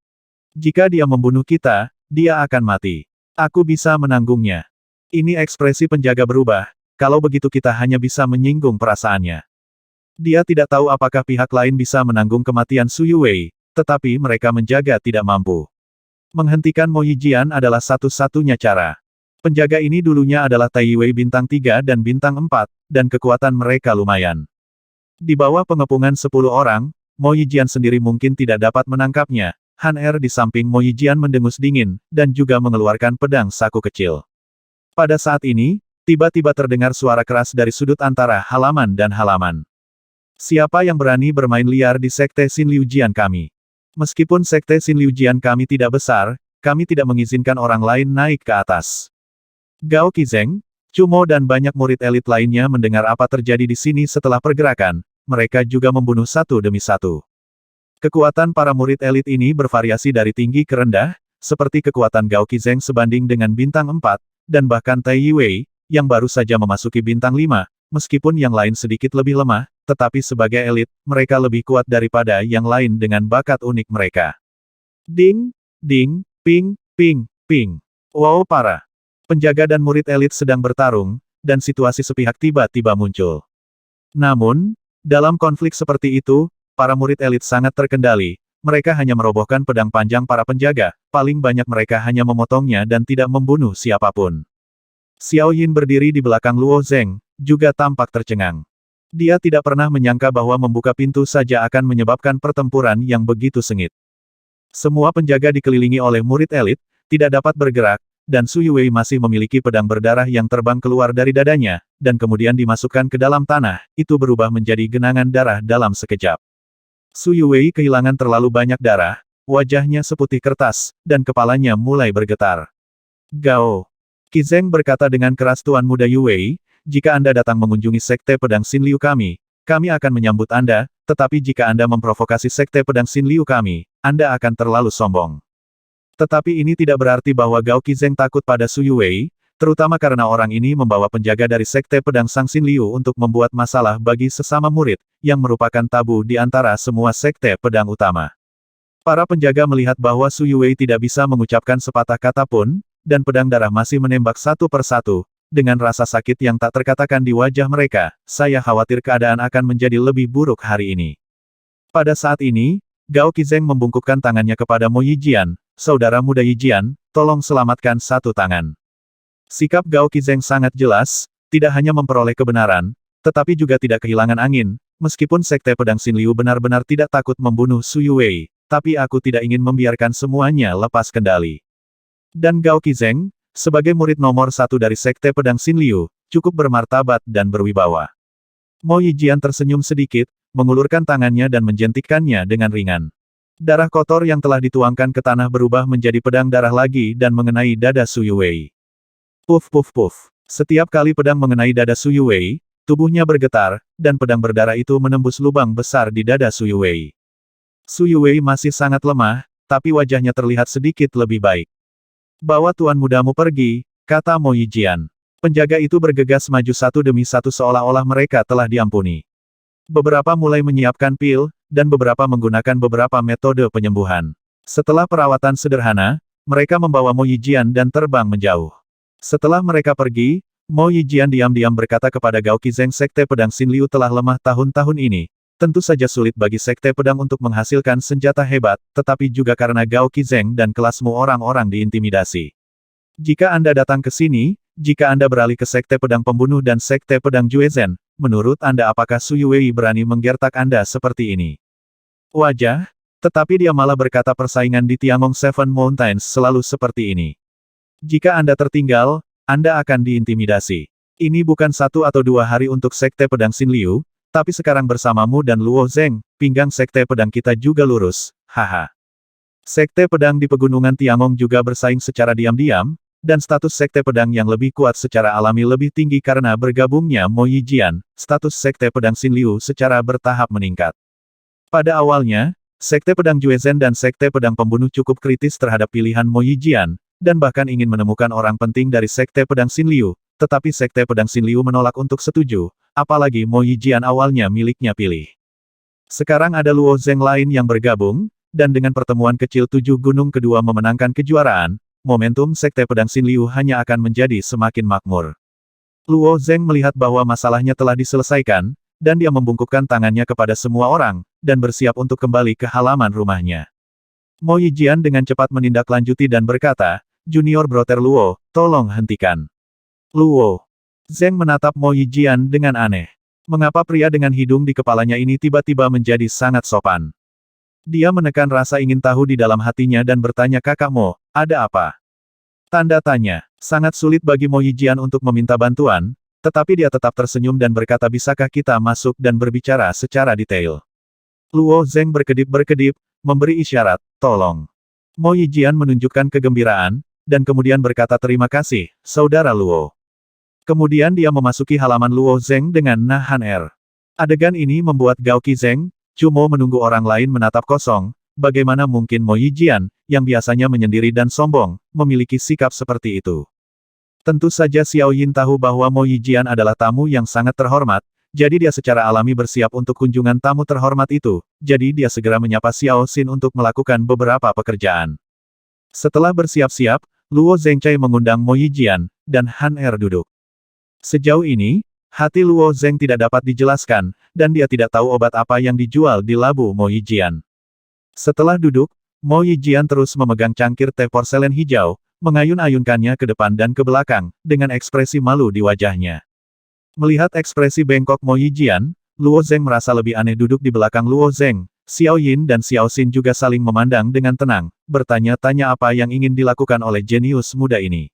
Jika dia membunuh kita, dia akan mati. Aku bisa menanggungnya. Ini ekspresi penjaga berubah, kalau begitu kita hanya bisa menyinggung perasaannya. Dia tidak tahu apakah pihak lain bisa menanggung kematian Su Yuwei, tetapi mereka menjaga tidak mampu. Menghentikan Mo Yijian adalah satu-satunya cara. Penjaga ini dulunya adalah Tai Wei bintang 3 dan bintang 4, dan kekuatan mereka lumayan. Di bawah pengepungan 10 orang, Mo Yijian sendiri mungkin tidak dapat menangkapnya. Han Er di samping Mo Yijian mendengus dingin, dan juga mengeluarkan pedang saku kecil. Pada saat ini, tiba-tiba terdengar suara keras dari sudut antara halaman dan halaman. Siapa yang berani bermain liar di Sekte Xin Liu Jian kami? Meskipun Sekte Xin Liu Jian kami tidak besar, kami tidak mengizinkan orang lain naik ke atas. Gao Qizeng, Chu Mo dan banyak murid elit lainnya mendengar apa terjadi di sini setelah pergerakan, mereka juga membunuh satu demi satu. Kekuatan para murid elit ini bervariasi dari tinggi ke rendah, seperti kekuatan Gao Qizeng sebanding dengan bintang 4, dan bahkan Tai Yiwei, yang baru saja memasuki bintang 5, meskipun yang lain sedikit lebih lemah, tetapi sebagai elit, mereka lebih kuat daripada yang lain dengan bakat unik mereka. Ding, ding, ping, ping, ping. Wow parah. Penjaga dan murid elit sedang bertarung, dan situasi sepihak tiba-tiba muncul. Namun, dalam konflik seperti itu, para murid elit sangat terkendali, mereka hanya merobohkan pedang panjang para penjaga, paling banyak mereka hanya memotongnya dan tidak membunuh siapapun. Xiao Yin berdiri di belakang Luo Zeng, juga tampak tercengang. Dia tidak pernah menyangka bahwa membuka pintu saja akan menyebabkan pertempuran yang begitu sengit. Semua penjaga dikelilingi oleh murid elit, tidak dapat bergerak, dan Su Yuwei masih memiliki pedang berdarah yang terbang keluar dari dadanya, dan kemudian dimasukkan ke dalam tanah, itu berubah menjadi genangan darah dalam sekejap. Su Yuwei kehilangan terlalu banyak darah, wajahnya seputih kertas, dan kepalanya mulai bergetar. Gao Qizeng berkata dengan keras, Tuan Muda Yuwei, jika Anda datang mengunjungi Sekte Pedang Xin Liu kami akan menyambut Anda, tetapi jika Anda memprovokasi Sekte Pedang Xin Liu kami, Anda akan terlalu sombong. Tetapi ini tidak berarti bahwa Gao Qizeng takut pada Su Yuwei, terutama karena orang ini membawa penjaga dari Sekte Pedang Sang Xin Liu untuk membuat masalah bagi sesama murid, yang merupakan tabu di antara semua Sekte Pedang utama. Para penjaga melihat bahwa Su Yuwei tidak bisa mengucapkan sepatah kata pun, dan pedang darah masih menembak satu persatu. Dengan rasa sakit yang tak terkatakan di wajah mereka, saya khawatir keadaan akan menjadi lebih buruk hari ini. Pada saat ini, Gao Qizeng membungkukkan tangannya kepada Mo Yijian, saudara muda Yijian, tolong selamatkan satu tangan. Sikap Gao Qizeng sangat jelas, tidak hanya memperoleh kebenaran, tetapi juga tidak kehilangan angin, meskipun Sekte Pedang Xin Liu benar-benar tidak takut membunuh Su Yuwei, tapi aku tidak ingin membiarkan semuanya lepas kendali. Dan Gao Qizeng, sebagai murid nomor 1 dari Sekte Pedang Xin Liu, cukup bermartabat dan berwibawa. Mo Yijian tersenyum sedikit, mengulurkan tangannya dan menjentikkannya dengan ringan. Darah kotor yang telah dituangkan ke tanah berubah menjadi pedang darah lagi dan mengenai dada Su Yuwei. Puf puf puf. Setiap kali pedang mengenai dada Su Yuwei, tubuhnya bergetar, dan pedang berdarah itu menembus lubang besar di dada Su Yuwei. Su Yuwei masih sangat lemah, tapi wajahnya terlihat sedikit lebih baik. Bawa tuan mudamu pergi, kata Mo Yijian. Penjaga itu bergegas maju satu demi satu seolah-olah mereka telah diampuni. Beberapa mulai menyiapkan pil, dan beberapa menggunakan beberapa metode penyembuhan. Setelah perawatan sederhana, mereka membawa Mo Yijian dan terbang menjauh. Setelah mereka pergi, Mo Yijian diam-diam berkata kepada Gao Qizeng, Sekte Pedang Xin Liu telah lemah tahun-tahun ini. Tentu saja sulit bagi Sekte Pedang untuk menghasilkan senjata hebat, tetapi juga karena Gao Qizeng dan kelasmu orang-orang diintimidasi. Jika Anda datang ke sini, jika Anda beralih ke Sekte Pedang Pembunuh dan Sekte Pedang Juezhen, menurut Anda apakah Su Yuwei berani menggertak Anda seperti ini? Wajah, tetapi dia malah berkata persaingan di Tiangong Seven Mountains selalu seperti ini. Jika Anda tertinggal, Anda akan diintimidasi. Ini bukan 1 atau 2 hari untuk Sekte Pedang Xin Liu, tapi sekarang bersamamu dan Luo Zeng, pinggang Sekte Pedang kita juga lurus, haha. Sekte Pedang di Pegunungan Tiangong juga bersaing secara diam-diam, dan status Sekte Pedang yang lebih kuat secara alami lebih tinggi karena bergabungnya Mo Yijian, status Sekte Pedang Xin Liu secara bertahap meningkat. Pada awalnya, Sekte Pedang Juezhen dan Sekte Pedang Pembunuh cukup kritis terhadap pilihan Mo Yijian, dan bahkan ingin menemukan orang penting dari Sekte Pedang Xin Liu, tetapi Sekte Pedang Xin Liu menolak untuk setuju, apalagi Mo Yijian awalnya miliknya pilih. Sekarang ada Luo Zeng lain yang bergabung, dan dengan pertemuan kecil 7 gunung kedua memenangkan kejuaraan, momentum Sekte Pedang Xin Liu hanya akan menjadi semakin makmur. Luo Zeng melihat bahwa masalahnya telah diselesaikan, dan dia membungkukkan tangannya kepada semua orang, dan bersiap untuk kembali ke halaman rumahnya. Mo Yijian dengan cepat menindaklanjuti dan berkata, Junior Brother Luo, tolong hentikan. Luo Zeng menatap Mo Yijian dengan aneh. Mengapa pria dengan hidung di kepalanya ini tiba-tiba menjadi sangat sopan? Dia menekan rasa ingin tahu di dalam hatinya dan bertanya, Kakak Mo, ada apa? Tanda tanya. Sangat sulit bagi Mo Yijian untuk meminta bantuan, tetapi dia tetap tersenyum dan berkata, bisakah kita masuk dan berbicara secara detail? Luo Zeng berkedip-berkedip, memberi isyarat, tolong. Mo Yijian menunjukkan kegembiraan, dan kemudian berkata terima kasih, Saudara Luo. Kemudian dia memasuki halaman Luo Zeng dengan nahan air. Adegan ini membuat Gao Qizeng, Chu Mo menunggu orang lain menatap kosong, bagaimana mungkin Mo Yijian, yang biasanya menyendiri dan sombong, memiliki sikap seperti itu. Tentu saja Xiao Yin tahu bahwa Mo Yijian adalah tamu yang sangat terhormat, jadi dia secara alami bersiap untuk kunjungan tamu terhormat itu, jadi dia segera menyapa Xiao Xin untuk melakukan beberapa pekerjaan. Setelah bersiap-siap, Luo Zengcai mengundang Mo Yijian, dan Han Er duduk. Sejauh ini, hati Luo Zeng tidak dapat dijelaskan, dan dia tidak tahu obat apa yang dijual di labu Mo Yijian. Setelah duduk, Mo Yijian terus memegang cangkir teh porselen hijau, mengayun-ayunkannya ke depan dan ke belakang, dengan ekspresi malu di wajahnya. Melihat ekspresi bengkok Mo Yijian, Luo Zeng merasa lebih aneh. Duduk di belakang Luo Zeng, Xiao Yin dan Xiao Xin juga saling memandang dengan tenang, bertanya-tanya apa yang ingin dilakukan oleh jenius muda ini.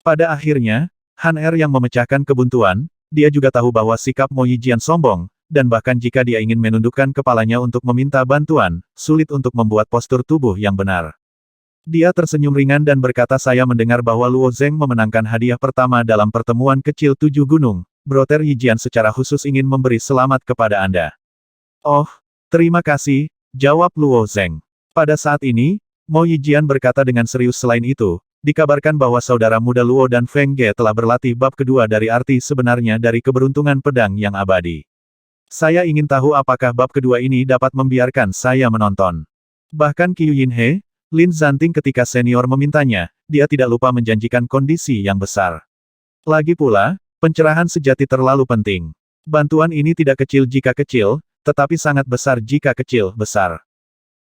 Pada akhirnya, Han Er yang memecahkan kebuntuan, dia juga tahu bahwa sikap Mo Yijian sombong, dan bahkan jika dia ingin menundukkan kepalanya untuk meminta bantuan, sulit untuk membuat postur tubuh yang benar. Dia tersenyum ringan dan berkata, saya mendengar bahwa Luo Zeng memenangkan hadiah pertama dalam pertemuan kecil 7 gunung, Brother Yijian secara khusus ingin memberi selamat kepada Anda. Oh, terima kasih, jawab Luo Zeng. Pada saat ini, Mo Yijian berkata dengan serius. Selain itu, dikabarkan bahwa saudara muda Luo dan Feng Ge telah berlatih bab kedua dari arti sebenarnya dari keberuntungan pedang yang abadi. Saya ingin tahu apakah bab kedua ini dapat membiarkan saya menonton. Bahkan Qiu Yinhe, Lin Zanting ketika senior memintanya, dia tidak lupa menjanjikan kondisi yang besar. Lagi pula, pencerahan sejati terlalu penting. Bantuan ini tidak kecil jika kecil, tetapi sangat besar jika kecil besar.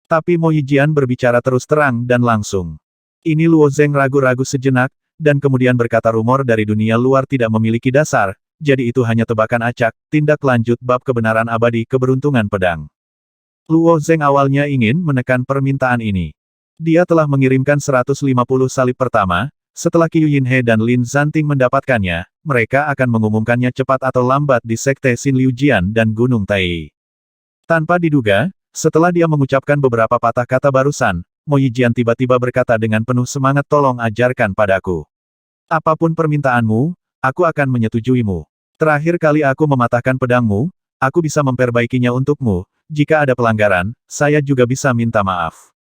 Tapi Mo Yijian berbicara terus terang dan langsung. Ini Luo Zeng ragu-ragu sejenak, dan kemudian berkata rumor dari dunia luar tidak memiliki dasar, jadi itu hanya tebakan acak. Tindak lanjut bab kebenaran abadi keberuntungan pedang. Luo Zeng awalnya ingin menekan permintaan ini. Dia telah mengirimkan 150 salib pertama, setelah Qiu Yinhe dan Lin Zanting mendapatkannya, mereka akan mengumumkannya cepat atau lambat di Sekte Xin Liu Jian dan Gunung Tai. Tanpa diduga, setelah dia mengucapkan beberapa patah kata barusan, Mo Yijian tiba-tiba berkata dengan penuh semangat, tolong ajarkan padaku. Apapun permintaanmu, aku akan menyetujuimu. Terakhir kali aku mematahkan pedangmu, aku bisa memperbaikinya untukmu. Jika ada pelanggaran, saya juga bisa minta maaf.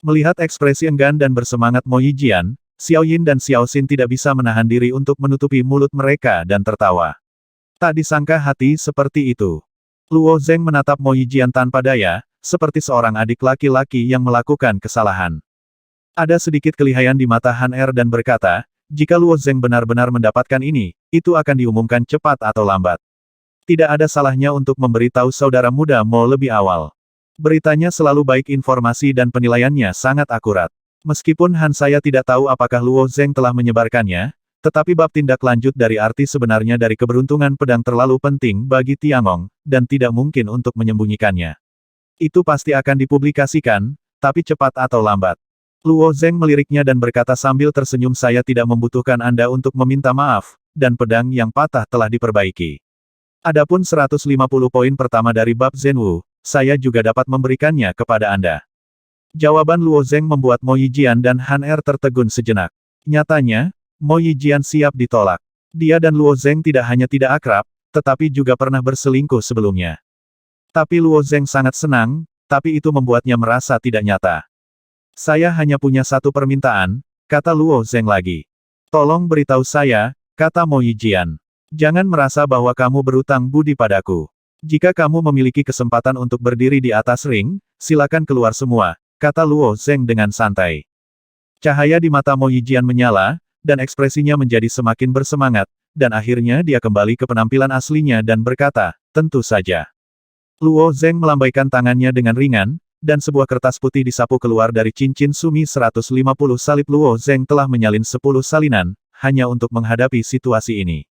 Melihat ekspresi enggan dan bersemangat Mo Yijian, Xiao Yin dan Xiao Xin tidak bisa menahan diri untuk menutupi mulut mereka dan tertawa. Tak disangka hati seperti itu. Luo Zeng menatap Mo Yijian tanpa daya, seperti seorang adik laki-laki yang melakukan kesalahan. Ada sedikit kelihayan di mata Han Er dan berkata, jika Luo Zeng benar-benar mendapatkan ini, itu akan diumumkan cepat atau lambat. Tidak ada salahnya untuk memberitahu saudara muda Mo lebih awal. Beritanya selalu baik, informasi dan penilaiannya sangat akurat. Meskipun Han saya tidak tahu apakah Luo Zeng telah menyebarkannya, tetapi bab tindak lanjut dari arti sebenarnya dari keberuntungan pedang terlalu penting bagi Tiangong, dan tidak mungkin untuk menyembunyikannya. Itu pasti akan dipublikasikan, tapi cepat atau lambat. Luo Zeng meliriknya dan berkata sambil tersenyum, saya tidak membutuhkan Anda untuk meminta maaf, dan pedang yang patah telah diperbaiki. Adapun 150 poin pertama dari bab Zhenwu, saya juga dapat memberikannya kepada Anda. Jawaban Luo Zeng membuat Mo Yijian dan Han Er tertegun sejenak. Nyatanya, Mo Yijian siap ditolak. Dia dan Luo Zeng tidak hanya tidak akrab, tetapi juga pernah berselingkuh sebelumnya. Tapi Luo Zeng sangat senang, tapi itu membuatnya merasa tidak nyata. Saya hanya punya satu permintaan, kata Luo Zeng lagi. Tolong beritahu saya, kata Mo Yijian. Jangan merasa bahwa kamu berutang budi padaku. Jika kamu memiliki kesempatan untuk berdiri di atas ring, silakan keluar semua, kata Luo Zeng dengan santai. Cahaya di mata Mo Yijian menyala, dan ekspresinya menjadi semakin bersemangat, dan akhirnya dia kembali ke penampilan aslinya dan berkata, tentu saja. Luo Zeng melambaikan tangannya dengan ringan, dan sebuah kertas putih disapu keluar dari cincin sumi 150 salib. Luo Zeng telah menyalin 10 salinan, hanya untuk menghadapi situasi ini.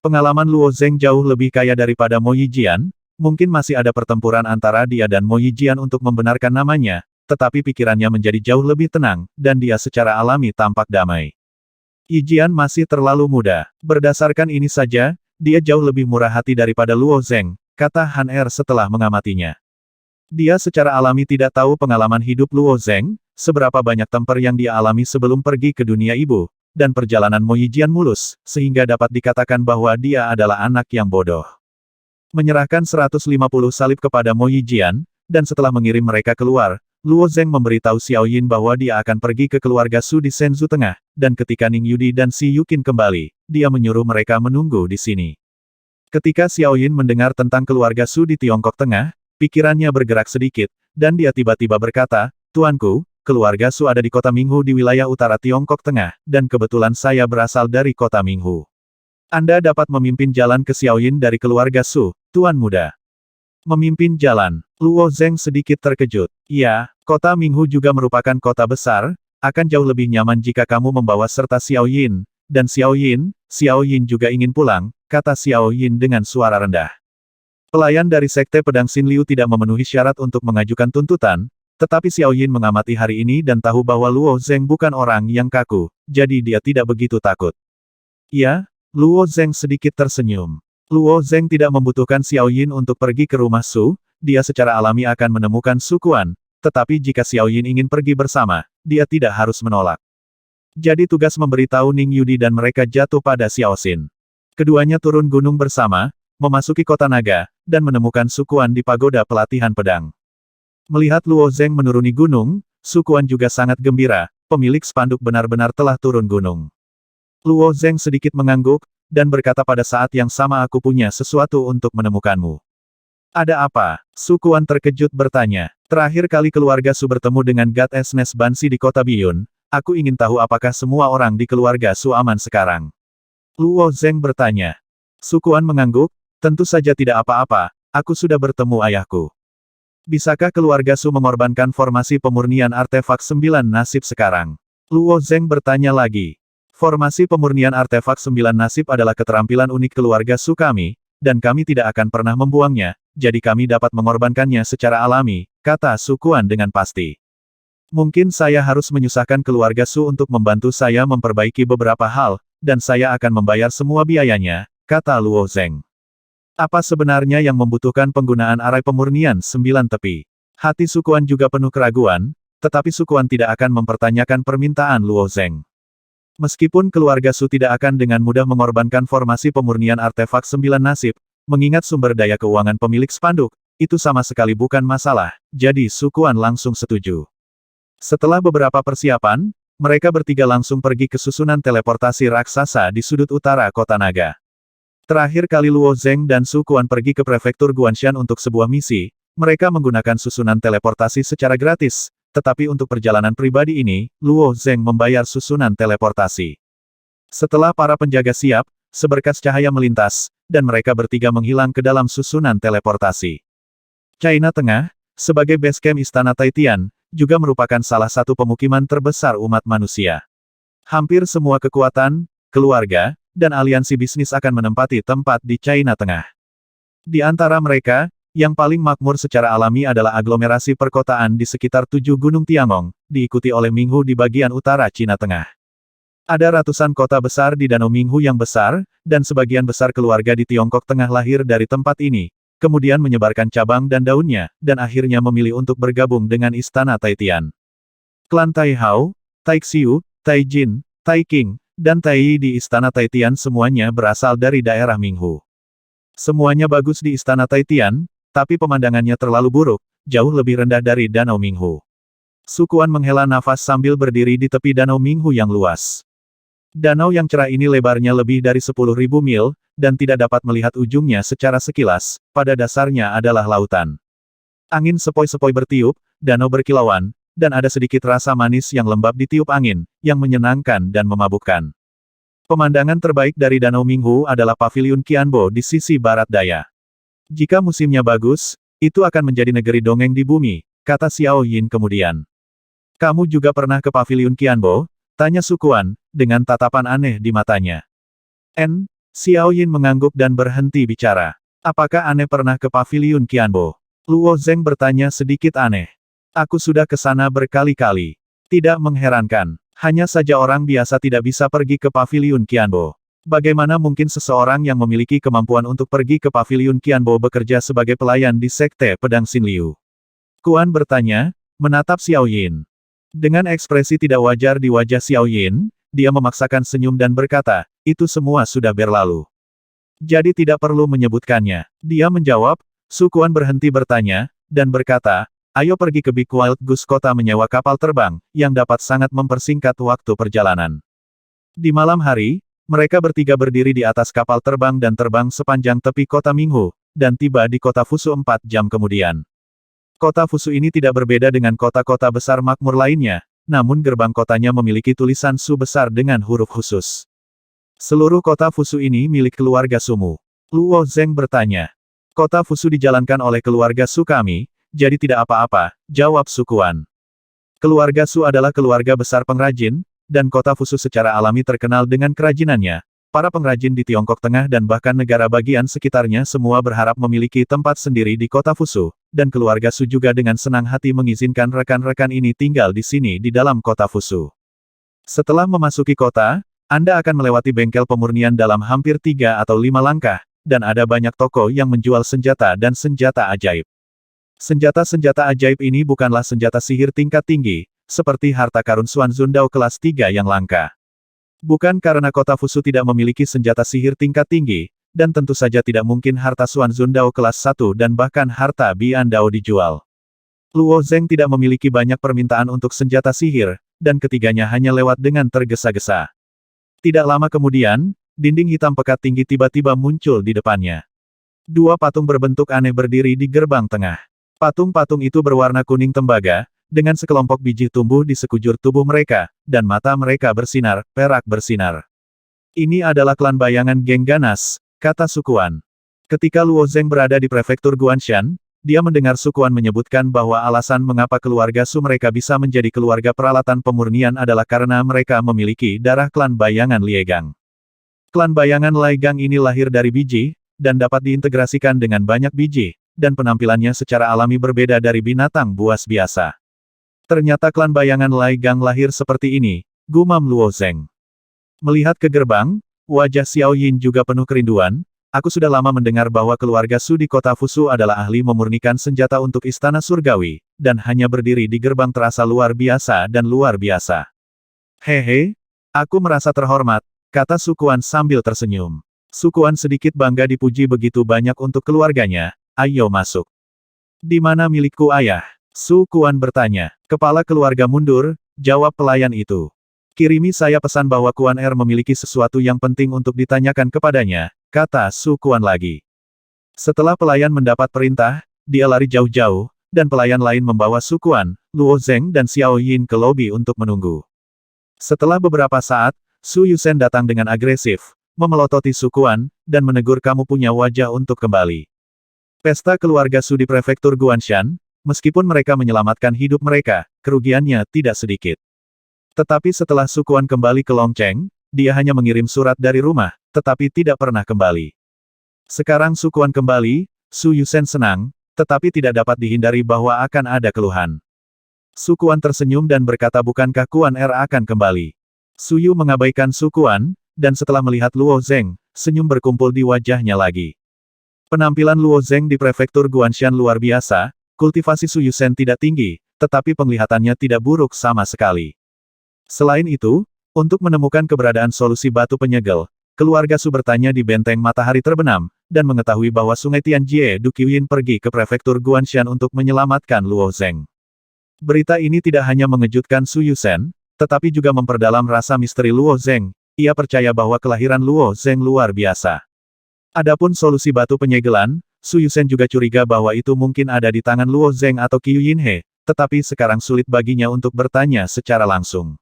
Pengalaman Luo Zeng jauh lebih kaya daripada Mo Yijian, mungkin masih ada pertempuran antara dia dan Mo Yijian untuk membenarkan namanya, tetapi pikirannya menjadi jauh lebih tenang, dan dia secara alami tampak damai. Yijian masih terlalu muda. Berdasarkan ini saja, dia jauh lebih murah hati daripada Luo Zeng, kata Han Er setelah mengamatinya. Dia secara alami tidak tahu pengalaman hidup Luo Zeng, seberapa banyak temper yang dia alami sebelum pergi ke dunia ibu, dan perjalanan Mo Yijian mulus, sehingga dapat dikatakan bahwa dia adalah anak yang bodoh. Menyerahkan 150 salib kepada Mo Yijian, dan setelah mengirim mereka keluar, Luo Zeng memberitahu Xiao Yin bahwa dia akan pergi ke keluarga Su di Shenzhou Tengah, dan ketika Ning Yudi dan Si Yukin kembali, dia menyuruh mereka menunggu di sini. Ketika Xiao Yin mendengar tentang keluarga Su di Tiongkok Tengah, pikirannya bergerak sedikit, dan dia tiba-tiba berkata, Tuanku, keluarga Su ada di kota Minghu di wilayah utara Tiongkok Tengah, dan kebetulan saya berasal dari kota Minghu. Anda dapat memimpin jalan ke Xiao Yin dari keluarga Su, Tuan Muda. Memimpin jalan. Luo Zeng sedikit terkejut. Ya, kota Minghu juga merupakan kota besar, akan jauh lebih nyaman jika kamu membawa serta Xiao Yin. Dan Xiao Yin juga ingin pulang, kata Xiao Yin dengan suara rendah. Pelayan dari Sekte Pedang Xin Liu tidak memenuhi syarat untuk mengajukan tuntutan, tetapi Xiao Yin mengamati hari ini dan tahu bahwa Luo Zeng bukan orang yang kaku, jadi dia tidak begitu takut. Ya, Luo Zeng sedikit tersenyum. Luo Zeng tidak membutuhkan Xiao Yin untuk pergi ke rumah Su, dia secara alami akan menemukan Su Quan, tetapi jika Xiao Yin ingin pergi bersama, dia tidak harus menolak. Jadi tugas memberitahu Ning Yudi dan mereka jatuh pada Xiao Xin. Keduanya turun gunung bersama, memasuki kota naga, dan menemukan Su Quan di pagoda pelatihan pedang. Melihat Luo Zeng menuruni gunung, Su Quan juga sangat gembira, pemilik spanduk benar-benar telah turun gunung. Luo Zeng sedikit mengangguk, dan berkata pada saat yang sama aku punya sesuatu untuk menemukanmu. Ada apa? Su Quan terkejut bertanya. Terakhir kali keluarga Su bertemu dengan Goddess Nest Bansi di kota Biyun, aku ingin tahu apakah semua orang di keluarga Su aman sekarang. Luo Zeng bertanya. Su Quan mengangguk, tentu saja tidak apa-apa, aku sudah bertemu ayahku. Bisakah keluarga Su mengorbankan formasi pemurnian artefak 9 nasib sekarang? Luo Zeng bertanya lagi. Formasi pemurnian artefak 9 nasib adalah keterampilan unik keluarga Su kami, dan kami tidak akan pernah membuangnya, jadi kami dapat mengorbankannya secara alami, kata Su Quan dengan pasti. Mungkin saya harus menyusahkan keluarga Su untuk membantu saya memperbaiki beberapa hal, dan saya akan membayar semua biayanya, kata Luo Zeng. Apa sebenarnya yang membutuhkan penggunaan arai pemurnian 9 tepi? Hati Su Quan juga penuh keraguan, tetapi Su Quan tidak akan mempertanyakan permintaan Luo Zeng. Meskipun keluarga Su tidak akan dengan mudah mengorbankan formasi pemurnian artefak 9 nasib, mengingat sumber daya keuangan pemilik spanduk, itu sama sekali bukan masalah, jadi Su Quan langsung setuju. Setelah beberapa persiapan, mereka bertiga langsung pergi ke susunan teleportasi raksasa di sudut utara kota naga. Terakhir kali Luo Zeng dan Su Quan pergi ke prefektur Guanshan untuk sebuah misi, mereka menggunakan susunan teleportasi secara gratis. Tetapi untuk perjalanan pribadi ini, Luo Zeng membayar susunan teleportasi. Setelah para penjaga siap, seberkas cahaya melintas, dan mereka bertiga menghilang ke dalam susunan teleportasi. China Tengah, sebagai base camp Istana Taitian, juga merupakan salah satu pemukiman terbesar umat manusia. Hampir semua kekuatan, keluarga, dan aliansi bisnis akan menempati tempat di China Tengah. Di antara mereka, yang paling makmur secara alami adalah aglomerasi perkotaan di sekitar 7 Gunung Tiangong, diikuti oleh Minghu di bagian utara Cina Tengah. Ada ratusan kota besar di Danau Minghu yang besar, dan sebagian besar keluarga di Tiongkok Tengah lahir dari tempat ini, kemudian menyebarkan cabang dan daunnya, dan akhirnya memilih untuk bergabung dengan Istana Taitian. Klan Tai Hao, Tai Xiu, Tai Jin, Tai King, dan Tai Yi di Istana Taitian semuanya berasal dari daerah Minghu. Semuanya bagus di Istana Taitian, tapi pemandangannya terlalu buruk, jauh lebih rendah dari Danau Minghu. Su Quan menghela nafas sambil berdiri di tepi Danau Minghu yang luas. Danau yang cerah ini lebarnya lebih dari 10.000 mil, dan tidak dapat melihat ujungnya secara sekilas, pada dasarnya adalah lautan. Angin sepoi-sepoi bertiup, danau berkilauan, dan ada sedikit rasa manis yang lembab ditiup angin, yang menyenangkan dan memabukkan. Pemandangan terbaik dari Danau Minghu adalah Paviliun Qianbo di sisi barat daya. Jika musimnya bagus, itu akan menjadi negeri dongeng di bumi, kata Xiao Yin kemudian. Kamu juga pernah ke Paviliun Qianbo? Tanya Su Quan, dengan tatapan aneh di matanya. Xiao Yin mengangguk dan berhenti bicara. Apakah aneh pernah ke Paviliun Qianbo? Luo Zeng bertanya sedikit aneh. Aku sudah ke sana berkali-kali. Tidak mengherankan. Hanya saja orang biasa tidak bisa pergi ke Paviliun Qianbo. Bagaimana mungkin seseorang yang memiliki kemampuan untuk pergi ke Paviliun Qianbo bekerja sebagai pelayan di Sekte Pedang Xinliu? Quan bertanya, menatap Xiao Yin. Dengan ekspresi tidak wajar di wajah Xiao Yin, dia memaksakan senyum dan berkata, itu semua sudah berlalu. Jadi tidak perlu menyebutkannya. Dia menjawab. Su Quan berhenti bertanya, dan berkata, ayo pergi ke Big Wild Goose Kota menyewa kapal terbang, yang dapat sangat mempersingkat waktu perjalanan. Di malam hari, mereka bertiga berdiri di atas kapal terbang dan terbang sepanjang tepi kota Minghu, dan tiba di kota Fusu 4 jam kemudian. Kota Fusu ini tidak berbeda dengan kota-kota besar makmur lainnya, namun gerbang kotanya memiliki tulisan Su besar dengan huruf khusus. Seluruh kota Fusu ini milik keluarga Sumu. Luo Zeng bertanya. Kota Fusu dijalankan oleh keluarga Su kami, jadi tidak apa-apa, jawab Su Quan. Keluarga Su adalah keluarga besar pengrajin, dan kota Fusu secara alami terkenal dengan kerajinannya. Para pengrajin di Tiongkok Tengah dan bahkan negara bagian sekitarnya semua berharap memiliki tempat sendiri di kota Fusu, dan keluarga Su juga dengan senang hati mengizinkan rekan-rekan ini tinggal di sini di dalam kota Fusu. Setelah memasuki kota, Anda akan melewati bengkel pemurnian dalam hampir 3 atau 5 langkah, dan ada banyak toko yang menjual senjata dan senjata ajaib. Senjata-senjata ajaib ini bukanlah senjata sihir tingkat tinggi, seperti harta karun Xuan Zundao kelas 3 yang langka. Bukan karena kota Fusu tidak memiliki senjata sihir tingkat tinggi, dan tentu saja tidak mungkin harta Xuan Zundao kelas 1 dan bahkan harta Bian Dao dijual. Luo Zeng tidak memiliki banyak permintaan untuk senjata sihir, dan ketiganya hanya lewat dengan tergesa-gesa. Tidak lama kemudian, dinding hitam pekat tinggi tiba-tiba muncul di depannya. 2 patung berbentuk aneh berdiri di gerbang tengah. Patung-patung itu berwarna kuning tembaga, dengan sekelompok biji tumbuh di sekujur tubuh mereka, dan mata mereka bersinar, perak bersinar. Ini adalah klan bayangan geng ganas, kata Su Quan. Ketika Luo Zeng berada di prefektur Guanshan, dia mendengar Su Quan menyebutkan bahwa alasan mengapa keluarga Su mereka bisa menjadi keluarga peralatan pemurnian adalah karena mereka memiliki darah klan bayangan Liegang. Klan bayangan Liegang ini lahir dari biji, dan dapat diintegrasikan dengan banyak biji, dan penampilannya secara alami berbeda dari binatang buas biasa. Ternyata klan bayangan Liegang lahir seperti ini, gumam Luo Zeng. Melihat ke gerbang, wajah Xiao Yin juga penuh kerinduan. Aku sudah lama mendengar bahwa keluarga Su di kota Fusu adalah ahli memurnikan senjata untuk istana surgawi, dan hanya berdiri di gerbang terasa luar biasa dan luar biasa. Hehe, aku merasa terhormat, kata Su Quan sambil tersenyum. Su Quan sedikit bangga dipuji begitu banyak untuk keluarganya. Ayo masuk. Di mana milikku ayah? Su Quan bertanya. Kepala keluarga mundur, jawab pelayan itu. Kirimi saya pesan bahwa Quan memiliki sesuatu yang penting untuk ditanyakan kepadanya, kata Su Quan lagi. Setelah pelayan mendapat perintah, dia lari jauh-jauh, dan pelayan lain membawa Su Quan, Luo Zeng dan Xiao Yin ke lobi untuk menunggu. Setelah beberapa saat, Su Yusen datang dengan agresif, memelototi Su Quan, dan menegur kamu punya wajah untuk kembali. Pesta keluarga Su di prefektur Guanshan, meskipun mereka menyelamatkan hidup mereka, kerugiannya tidak sedikit. Tetapi setelah Su Quan kembali ke Longcheng, dia hanya mengirim surat dari rumah, tetapi tidak pernah kembali. Sekarang Su Quan kembali, Su Yusen senang, tetapi tidak dapat dihindari bahwa akan ada keluhan. Su Quan tersenyum dan berkata bukankah Quan akan kembali. Su Yu mengabaikan Su Quan, dan setelah melihat Luo Zeng, senyum berkumpul di wajahnya lagi. Penampilan Luo Zeng di prefektur Guanshan luar biasa, kultivasi Su Yusen tidak tinggi, tetapi penglihatannya tidak buruk sama sekali. Selain itu, untuk menemukan keberadaan solusi batu penyegel, keluarga Su bertanya di benteng matahari terbenam, dan mengetahui bahwa Sungai Tianjie Du Qiyin pergi ke prefektur Guanshan untuk menyelamatkan Luo Zeng. Berita ini tidak hanya mengejutkan Su Yusen, tetapi juga memperdalam rasa misteri Luo Zeng. Ia percaya bahwa kelahiran Luo Zeng luar biasa. Adapun solusi batu penyegelan, Su Yusen juga curiga bahwa itu mungkin ada di tangan Luo Zeng atau Qiu Yinhe, tetapi sekarang sulit baginya untuk bertanya secara langsung.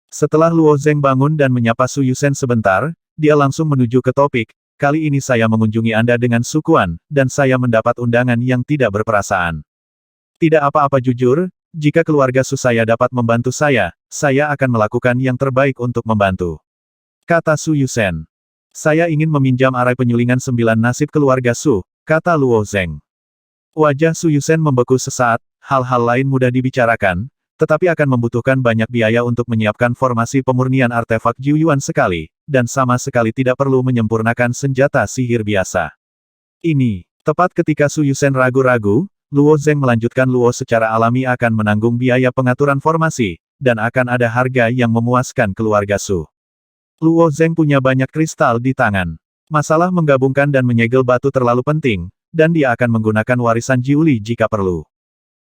Setelah Luo Zeng bangun dan menyapa Su Yusen sebentar, dia langsung menuju ke topik, kali ini saya mengunjungi Anda dengan sukuan, dan saya mendapat undangan yang tidak berperasaan. Tidak apa-apa jujur, jika keluarga Su saya dapat membantu saya akan melakukan yang terbaik untuk membantu. Kata Su Yusen. Saya ingin meminjam arai penyulingan 9 nasib keluarga Su, kata Luo Zeng. Wajah Su Yusen membeku sesaat, hal-hal lain mudah dibicarakan, tetapi akan membutuhkan banyak biaya untuk menyiapkan formasi pemurnian artefak Jiuyuan sekali, dan sama sekali tidak perlu menyempurnakan senjata sihir biasa. Ini, tepat ketika Su Yusen ragu-ragu, Luo Zeng melanjutkan Luo secara alami akan menanggung biaya pengaturan formasi, dan akan ada harga yang memuaskan keluarga Su. Luo Zeng punya banyak kristal di tangan. Masalah menggabungkan dan menyegel batu terlalu penting, dan dia akan menggunakan warisan Jiuli jika perlu.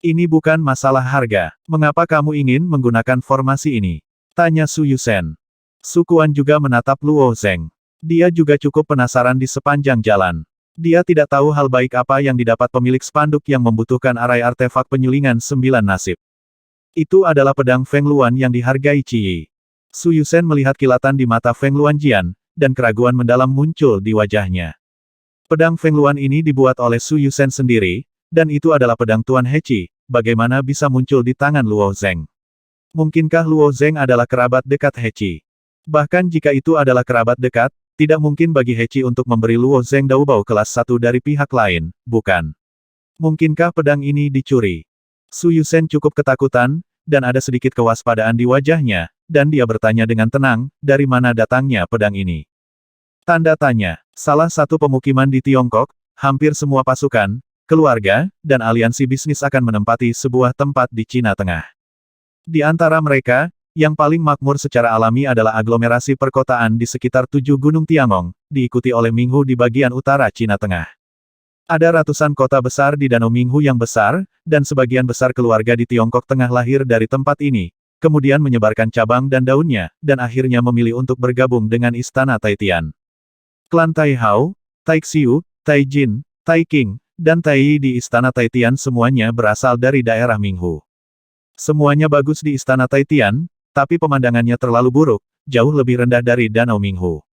Ini bukan masalah harga. Mengapa kamu ingin menggunakan formasi ini? Tanya Su Yusen. Su Kuan juga menatap Luo Zeng. Dia juga cukup penasaran di sepanjang jalan. Dia tidak tahu hal baik apa yang didapat pemilik spanduk yang membutuhkan arai artefak penyulingan 9 nasib. Itu adalah pedang Feng Luan yang dihargai Ciyi. Su Yusen melihat kilatan di mata Feng Luan Jian, dan keraguan mendalam muncul di wajahnya. Pedang Feng Luan ini dibuat oleh Su Yusen sendiri, dan itu adalah pedang Tuan Heqi, bagaimana bisa muncul di tangan Luo Zeng? Mungkinkah Luo Zeng adalah kerabat dekat Heqi? Bahkan jika itu adalah kerabat dekat, tidak mungkin bagi Heqi untuk memberi Luo Zeng Daobao kelas 1 dari pihak lain, bukan? Mungkinkah pedang ini dicuri? Su Yusen cukup ketakutan, dan ada sedikit kewaspadaan di wajahnya, dan dia bertanya dengan tenang, dari mana datangnya pedang ini? Tanda tanya. Salah satu pemukiman di Tiongkok, hampir semua pasukan, keluarga, dan aliansi bisnis akan menempati sebuah tempat di Cina Tengah. Di antara mereka, yang paling makmur secara alami adalah aglomerasi perkotaan di sekitar 7 Gunung Tiangong, diikuti oleh Minghu di bagian utara Cina Tengah. Ada ratusan kota besar di Danau Minghu yang besar, dan sebagian besar keluarga di Tiongkok Tengah lahir dari tempat ini, kemudian menyebarkan cabang dan daunnya, dan akhirnya memilih untuk bergabung dengan Istana Taitian. Klan Tai Hao, Tai Xiu, Tai Jin, Tai Qing, dan Tai Yi di Istana Taitian semuanya berasal dari daerah Minghu. Semuanya bagus di Istana Taitian, tapi pemandangannya terlalu buruk, jauh lebih rendah dari Danau Minghu.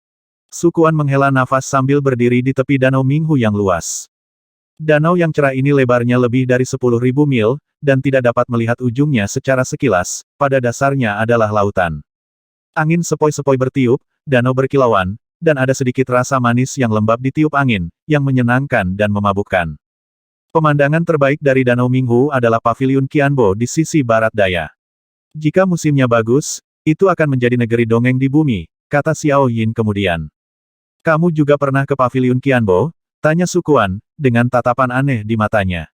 Su Kuan menghela nafas sambil berdiri di tepi Danau Minghu yang luas. Danau yang cerah ini lebarnya lebih dari 10.000 mil, dan tidak dapat melihat ujungnya secara sekilas, pada dasarnya adalah lautan. Angin sepoi-sepoi bertiup, danau berkilauan, dan ada sedikit rasa manis yang lembab di tiup angin, yang menyenangkan dan memabukkan. Pemandangan terbaik dari Danau Minghu adalah Paviliun Qianbo di sisi barat daya. Jika musimnya bagus, itu akan menjadi negeri dongeng di bumi, kata Xiao Yin kemudian. Kamu juga pernah ke Paviliun Qianbo? Tanya Su Kuan, dengan tatapan aneh di matanya.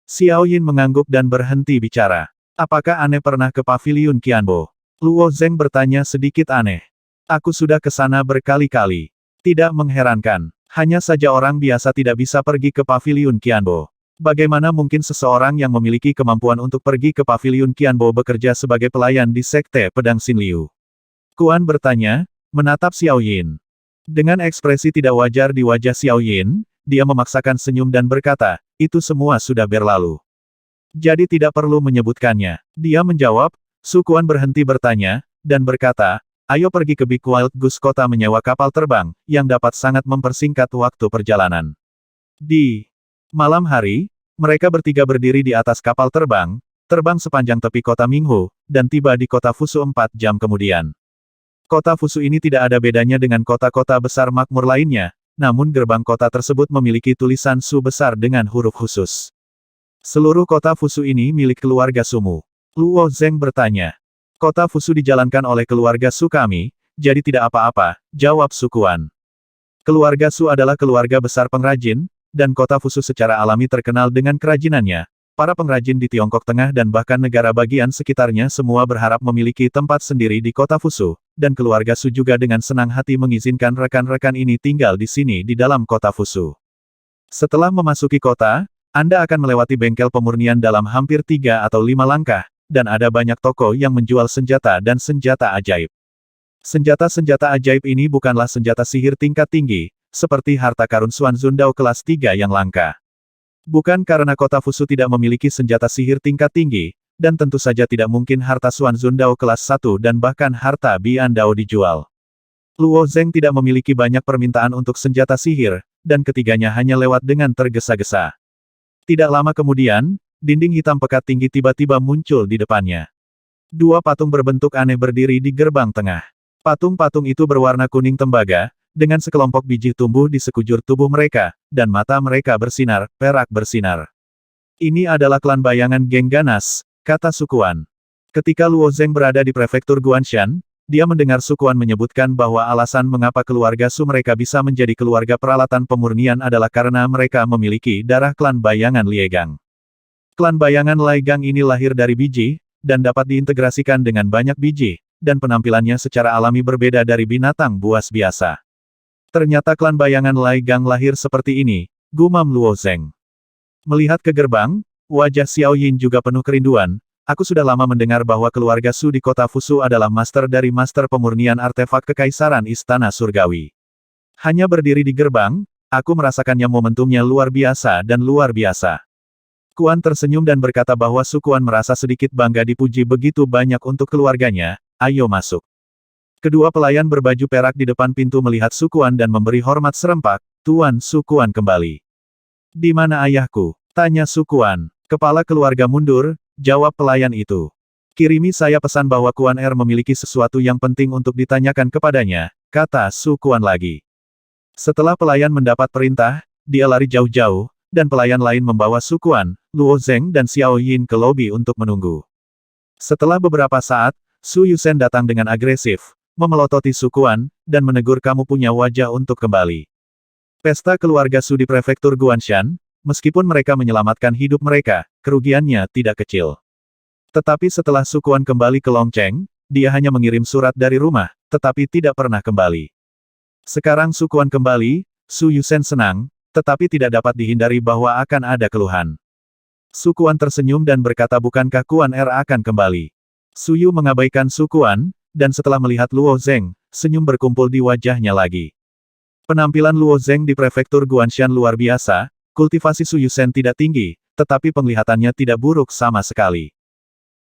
Xiao Yin mengangguk dan berhenti bicara. Apakah aneh pernah ke Paviliun Qianbo? Luo Zeng bertanya sedikit aneh. Aku sudah ke sana berkali-kali. Tidak mengherankan. Hanya saja orang biasa tidak bisa pergi ke Paviliun Qianbo. Bagaimana mungkin seseorang yang memiliki kemampuan untuk pergi ke Paviliun Qianbo bekerja sebagai pelayan di Sekte Pedang Xinliu? Kuan bertanya, menatap Xiao Yin. Dengan ekspresi tidak wajar di wajah Xiao Yin, dia memaksakan senyum dan berkata, itu semua sudah berlalu. Jadi tidak perlu menyebutkannya. Dia menjawab. Su Kuan berhenti bertanya, dan berkata, ayo pergi ke Big Wild Goose Kota menyewa kapal terbang, yang dapat sangat mempersingkat waktu perjalanan. Di malam hari, mereka bertiga berdiri di atas kapal terbang sepanjang tepi kota Minghu, dan tiba di kota Fusu 4 jam kemudian. Kota Fusu ini tidak ada bedanya dengan kota-kota besar makmur lainnya, namun gerbang kota tersebut memiliki tulisan Su besar dengan huruf khusus. Seluruh kota Fusu ini milik keluarga Sumu. Luo Zeng bertanya. Kota Fusu dijalankan oleh keluarga Su kami, jadi tidak apa-apa, jawab Su Kuan. Keluarga Su adalah keluarga besar pengrajin, dan kota Fusu secara alami terkenal dengan kerajinannya. Para pengrajin di Tiongkok Tengah dan bahkan negara bagian sekitarnya semua berharap memiliki tempat sendiri di kota Fusu, dan keluarga Su juga dengan senang hati mengizinkan rekan-rekan ini tinggal di sini di dalam kota Fusu. Setelah memasuki kota, Anda akan melewati bengkel pemurnian dalam hampir 3 atau 5 langkah, dan ada banyak toko yang menjual senjata dan senjata ajaib. Senjata-senjata ajaib ini bukanlah senjata sihir tingkat tinggi, seperti harta karun Xuan Zundao kelas 3 yang langka. Bukan karena kota Fusu tidak memiliki senjata sihir tingkat tinggi, dan tentu saja tidak mungkin harta Xuan Zundao kelas 1 dan bahkan harta Bian Dao dijual. Luo Zeng tidak memiliki banyak permintaan untuk senjata sihir, dan ketiganya hanya lewat dengan tergesa-gesa. Tidak lama kemudian, dinding hitam pekat tinggi tiba-tiba muncul di depannya. Dua patung berbentuk aneh berdiri di gerbang tengah. Patung-patung itu berwarna kuning tembaga, dengan sekelompok biji tumbuh di sekujur tubuh mereka, dan mata mereka bersinar, perak bersinar. Ini adalah klan bayangan geng ganas, kata Sukuan. Ketika Luo Zeng berada di prefektur Guanshan, dia mendengar Sukuan menyebutkan bahwa alasan mengapa keluarga Su mereka bisa menjadi keluarga peralatan pemurnian adalah karena mereka memiliki darah klan bayangan Liegang. Klan bayangan Liegang ini lahir dari biji, dan dapat diintegrasikan dengan banyak biji, dan penampilannya secara alami berbeda dari binatang buas biasa. Ternyata klan bayangan Liegang lahir seperti ini, gumam Luo Zeng. Melihat ke gerbang, wajah Xiao Yin juga penuh kerinduan. Aku sudah lama mendengar bahwa keluarga Su di kota Fusu adalah master dari master pemurnian artefak kekaisaran Istana Surgawi. Hanya berdiri di gerbang, aku merasakannya momentumnya luar biasa dan luar biasa. Kuan tersenyum dan berkata bahwa Sukuan merasa sedikit bangga dipuji begitu banyak untuk keluarganya, ayo masuk. Kedua pelayan berbaju perak di depan pintu melihat Sukuan dan memberi hormat serempak, Tuan Sukuan kembali. Di mana ayahku? Tanya Sukuan. Kepala keluarga mundur, jawab pelayan itu. Kirimi saya pesan bahwa Kuan memiliki sesuatu yang penting untuk ditanyakan kepadanya, kata Sukuan lagi. Setelah pelayan mendapat perintah, dia lari jauh-jauh, dan pelayan lain membawa Sukuan, Luo Zeng dan Xiao Yin ke lobi untuk menunggu. Setelah beberapa saat, Su Yusen datang dengan agresif, memelototi Sukuan, dan menegur kamu punya wajah untuk kembali. Pesta keluarga Su di prefektur Guanshan, meskipun mereka menyelamatkan hidup mereka, kerugiannya tidak kecil. Tetapi setelah Sukuan kembali ke Longcheng, dia hanya mengirim surat dari rumah, tetapi tidak pernah kembali. Sekarang Sukuan kembali, Su Yusen senang, tetapi tidak dapat dihindari bahwa akan ada keluhan. Sukuan tersenyum dan berkata bukankah Kuan akan kembali. Su Yu mengabaikan Sukuan, dan setelah melihat Luo Zeng, senyum berkumpul di wajahnya lagi. Penampilan Luo Zeng di prefektur Guanshan luar biasa, kultivasi Su Yusen tidak tinggi, tetapi penglihatannya tidak buruk sama sekali.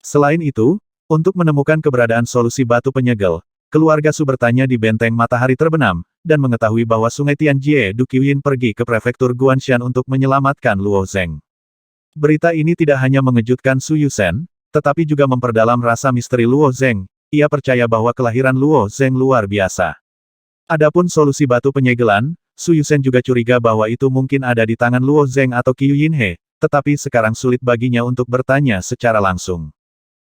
Selain itu, untuk menemukan keberadaan solusi batu penyegel, keluarga Su bertanya di benteng matahari terbenam, dan mengetahui bahwa Sungai Tianjie Du Qiuyin pergi ke prefektur Guanshan untuk menyelamatkan Luo Zeng. Berita ini tidak hanya mengejutkan Su Yusen, tetapi juga memperdalam rasa misteri Luo Zeng. Ia percaya bahwa kelahiran Luo Zeng luar biasa. Adapun solusi batu penyegelan, Su Yusen juga curiga bahwa itu mungkin ada di tangan Luo Zeng atau Qiu Yinhe, tetapi sekarang sulit baginya untuk bertanya secara langsung.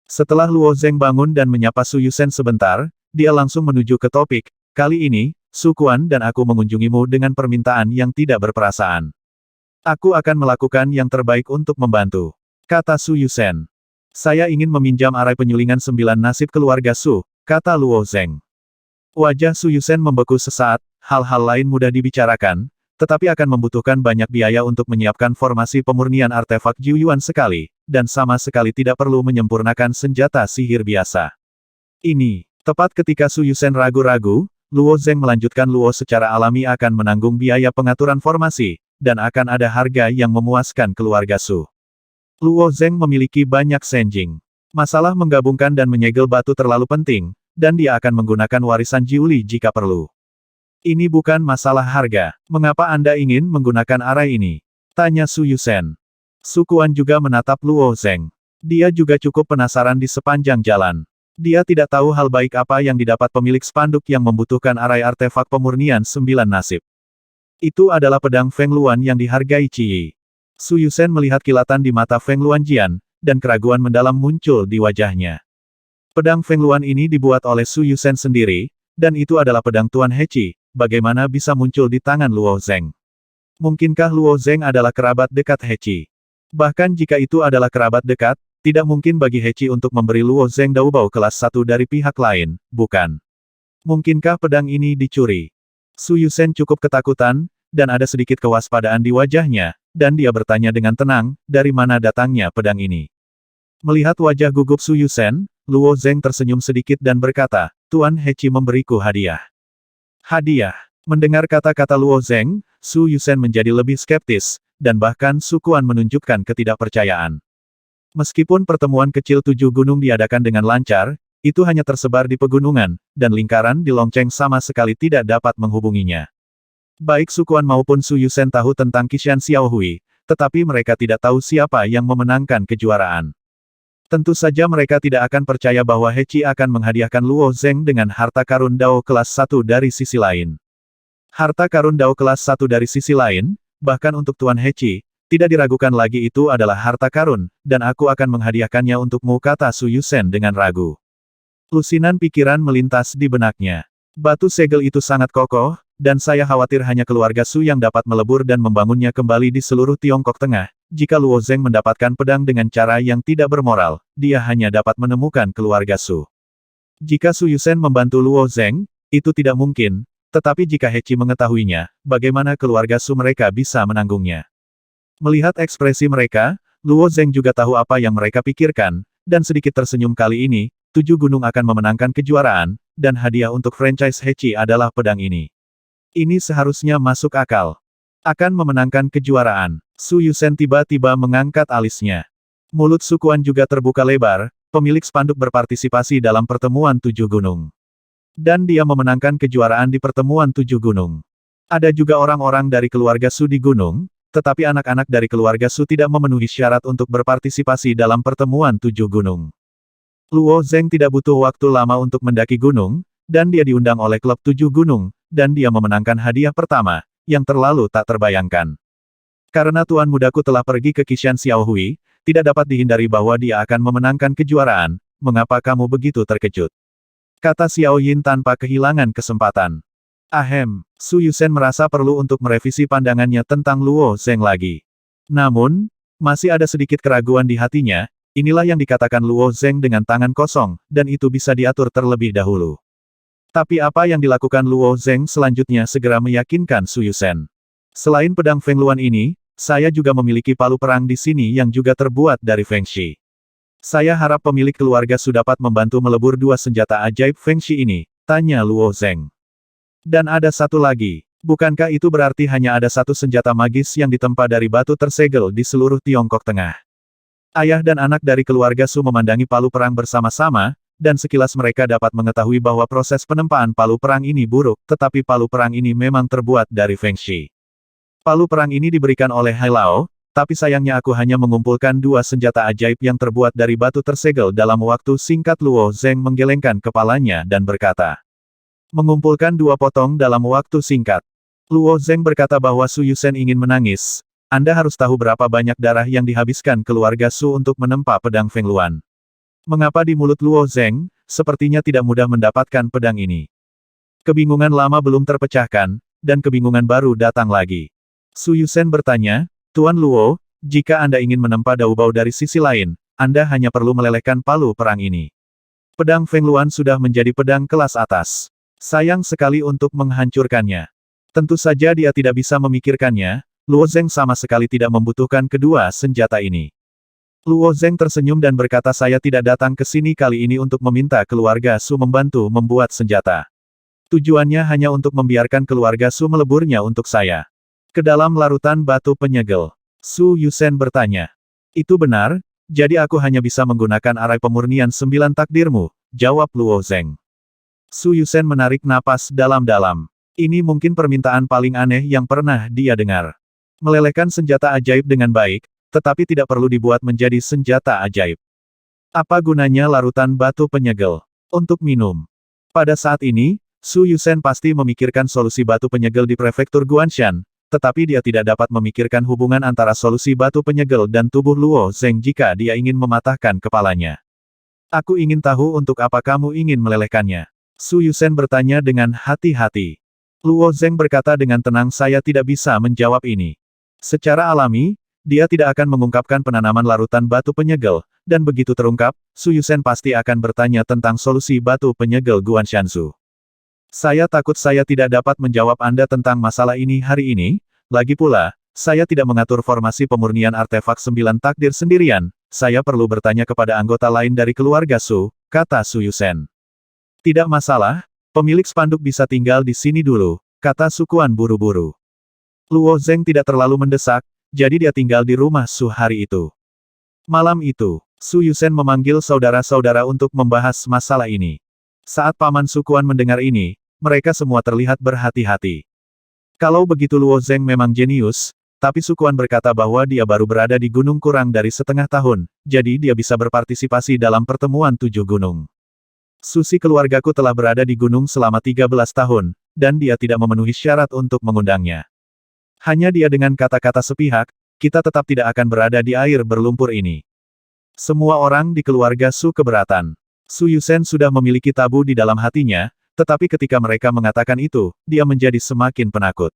Setelah Luo Zeng bangun dan menyapa Su Yusen sebentar, dia langsung menuju ke topik, kali ini, Sukuan dan aku mengunjungimu dengan permintaan yang tidak berperasaan. Aku akan melakukan yang terbaik untuk membantu, kata Su Yusen. Saya ingin meminjam arai penyulingan 9 nasib keluarga Su, kata Luo Zeng. Wajah Su Yusen membeku sesaat, hal-hal lain mudah dibicarakan, tetapi akan membutuhkan banyak biaya untuk menyiapkan formasi pemurnian artefak Jiu Yuan sekali, dan sama sekali tidak perlu menyempurnakan senjata sihir biasa. Ini, tepat ketika Su Yusen ragu-ragu, Luo Zeng melanjutkan Luo secara alami akan menanggung biaya pengaturan formasi, dan akan ada harga yang memuaskan keluarga Su. Luo Zeng memiliki banyak senjing. Masalah menggabungkan dan menyegel batu terlalu penting, dan dia akan menggunakan warisan Jiuli jika perlu. Ini bukan masalah harga. Mengapa Anda ingin menggunakan arai ini? Tanya Su Yusen. Sukuan juga menatap Luo Zeng. Dia juga cukup penasaran di sepanjang jalan. Dia tidak tahu hal baik apa yang didapat pemilik spanduk yang membutuhkan arai artefak pemurnian 9 nasib. Itu adalah pedang Feng Luan yang dihargai Ciyi. Su Yusen melihat kilatan di mata Feng Luan Jian, dan keraguan mendalam muncul di wajahnya. Pedang Feng Luan ini dibuat oleh Su Yusen sendiri, dan itu adalah pedang Tuan Heqi, bagaimana bisa muncul di tangan Luo Zeng? Mungkinkah Luo Zeng adalah kerabat dekat Heqi? Bahkan jika itu adalah kerabat dekat, tidak mungkin bagi Heqi untuk memberi Luo Zeng Daobao kelas 1 dari pihak lain, bukan? Mungkinkah pedang ini dicuri? Su Yusen cukup ketakutan, dan ada sedikit kewaspadaan di wajahnya, dan dia bertanya dengan tenang, dari mana datangnya pedang ini? Melihat wajah gugup Su Yusen, Luo Zeng tersenyum sedikit dan berkata, Tuan Heqi memberiku hadiah. Hadiah. Mendengar kata-kata Luo Zeng, Su Yusen menjadi lebih skeptis, dan bahkan Sukuan menunjukkan ketidakpercayaan. Meskipun pertemuan kecil 7 gunung diadakan dengan lancar, itu hanya tersebar di pegunungan, dan lingkaran di Longcheng sama sekali tidak dapat menghubunginya. Baik Sukuan maupun Su Yusen tahu tentang Qishan Xiaohui, tetapi mereka tidak tahu siapa yang memenangkan kejuaraan. Tentu saja mereka tidak akan percaya bahwa He Qi akan menghadiahkan Luo Zeng dengan harta karun Dao kelas 1 dari sisi lain. Harta karun Dao kelas 1 dari sisi lain, bahkan untuk Tuan He Qi, tidak diragukan lagi itu adalah harta karun, dan aku akan menghadiahkannya untukmu, kata Su Yusen dengan ragu. Lusinan pikiran melintas di benaknya. Batu segel itu sangat kokoh, dan saya khawatir hanya keluarga Su yang dapat melebur dan membangunnya kembali di seluruh Tiongkok Tengah. Jika Luo Zeng mendapatkan pedang dengan cara yang tidak bermoral, dia hanya dapat menemukan keluarga Su. Jika Su Yusen membantu Luo Zeng, itu tidak mungkin, tetapi jika He Qi mengetahuinya, bagaimana keluarga Su mereka bisa menanggungnya? Melihat ekspresi mereka, Luo Zeng juga tahu apa yang mereka pikirkan, dan sedikit tersenyum kali ini, 7 gunung akan memenangkan kejuaraan, dan hadiah untuk franchise He Qi adalah pedang ini. Ini seharusnya masuk akal. Akan memenangkan kejuaraan. Su Yusen tiba-tiba mengangkat alisnya. Mulut Sukuan juga terbuka lebar, pemilik spanduk berpartisipasi dalam pertemuan 7 gunung. Dan dia memenangkan kejuaraan di pertemuan 7 gunung. Ada juga orang-orang dari keluarga Su di gunung, tetapi anak-anak dari keluarga Su tidak memenuhi syarat untuk berpartisipasi dalam pertemuan 7 gunung. Luo Zeng tidak butuh waktu lama untuk mendaki gunung, dan dia diundang oleh klub 7 gunung, dan dia memenangkan hadiah pertama, yang terlalu tak terbayangkan. Karena tuan mudaku telah pergi ke Qishan Xiaohui, tidak dapat dihindari bahwa dia akan memenangkan kejuaraan, mengapa kamu begitu terkejut? Kata Xiao Yin tanpa kehilangan kesempatan. Ahem, Su Yusen merasa perlu untuk merevisi pandangannya tentang Luo Zeng lagi. Namun, masih ada sedikit keraguan di hatinya. Inilah yang dikatakan Luo Zeng dengan tangan kosong, dan itu bisa diatur terlebih dahulu. Tapi apa yang dilakukan Luo Zeng selanjutnya segera meyakinkan Su Yusen. Selain pedang Feng Luan ini, saya juga memiliki palu perang di sini yang juga terbuat dari Feng Shi. Saya harap pemilik keluarga Su dapat membantu melebur 2 senjata ajaib Feng Shi ini, tanya Luo Zeng. Dan ada satu lagi, bukankah itu berarti hanya ada satu senjata magis yang ditempa dari batu tersegel di seluruh Tiongkok Tengah? Ayah dan anak dari keluarga Su memandangi palu perang bersama-sama, dan sekilas mereka dapat mengetahui bahwa proses penempaan palu perang ini buruk, tetapi palu perang ini memang terbuat dari Feng Shi. Palu perang ini diberikan oleh Hai Lao, tapi sayangnya aku hanya mengumpulkan 2 senjata ajaib yang terbuat dari batu tersegel dalam waktu singkat. Luo Zeng menggelengkan kepalanya dan berkata. Mengumpulkan 2 potong dalam waktu singkat. Luo Zeng berkata bahwa Su Yusen ingin menangis. Anda harus tahu berapa banyak darah yang dihabiskan keluarga Su untuk menempa pedang Feng Luan. Mengapa di mulut Luo Zeng, sepertinya tidak mudah mendapatkan pedang ini. Kebingungan lama belum terpecahkan, dan kebingungan baru datang lagi. Su Yusen bertanya, Tuan Luo, jika Anda ingin menempa Daubao dari sisi lain, Anda hanya perlu melelehkan palu perang ini. Pedang Feng Luan sudah menjadi pedang kelas atas. Sayang sekali untuk menghancurkannya. Tentu saja dia tidak bisa memikirkannya. Luo Zeng sama sekali tidak membutuhkan kedua senjata ini. Luo Zeng tersenyum dan berkata, saya tidak datang ke sini kali ini untuk meminta keluarga Su membantu membuat senjata. Tujuannya hanya untuk membiarkan keluarga Su meleburnya untuk saya. Ke dalam larutan batu penyegel. Su Yusen bertanya. Itu benar, jadi aku hanya bisa menggunakan arai pemurnian 9 takdirmu, jawab Luo Zeng. Su Yusen menarik napas dalam-dalam. Ini mungkin permintaan paling aneh yang pernah dia dengar. Melelehkan senjata ajaib dengan baik, tetapi tidak perlu dibuat menjadi senjata ajaib. Apa gunanya larutan batu penyegel? Untuk minum. Pada saat ini, Su Yusen pasti memikirkan solusi batu penyegel di prefektur Guanshan, tetapi dia tidak dapat memikirkan hubungan antara solusi batu penyegel dan tubuh Luo Zeng jika dia ingin mematahkan kepalanya. Aku ingin tahu untuk apa kamu ingin melelehkannya. Su Yusen bertanya dengan hati-hati. Luo Zeng berkata dengan tenang, saya tidak bisa menjawab ini. Secara alami, dia tidak akan mengungkapkan penanaman larutan batu penyegel, dan begitu terungkap, Su Yusen pasti akan bertanya tentang solusi batu penyegel Guanshansu. Saya takut saya tidak dapat menjawab Anda tentang masalah ini hari ini, lagi pula, saya tidak mengatur formasi pemurnian artefak 9 takdir sendirian, saya perlu bertanya kepada anggota lain dari keluarga Su, kata Su Yusen. Tidak masalah, pemilik spanduk bisa tinggal di sini dulu, kata Sukuan buru-buru. Luo Zeng tidak terlalu mendesak, jadi dia tinggal di rumah Su hari itu. Malam itu, Su Yusen memanggil saudara-saudara untuk membahas masalah ini. Saat Paman Su Quan mendengar ini, mereka semua terlihat berhati-hati. Kalau begitu Luo Zeng memang jenius, tapi Su Quan berkata bahwa dia baru berada di gunung kurang dari setengah tahun, jadi dia bisa berpartisipasi dalam pertemuan 7 gunung. Susi keluargaku telah berada di gunung selama 13 tahun, dan dia tidak memenuhi syarat untuk mengundangnya. Hanya dia dengan kata-kata sepihak, kita tetap tidak akan berada di air berlumpur ini. Semua orang di keluarga Su keberatan. Su Yusen sudah memiliki tabu di dalam hatinya, tetapi ketika mereka mengatakan itu, dia menjadi semakin penakut.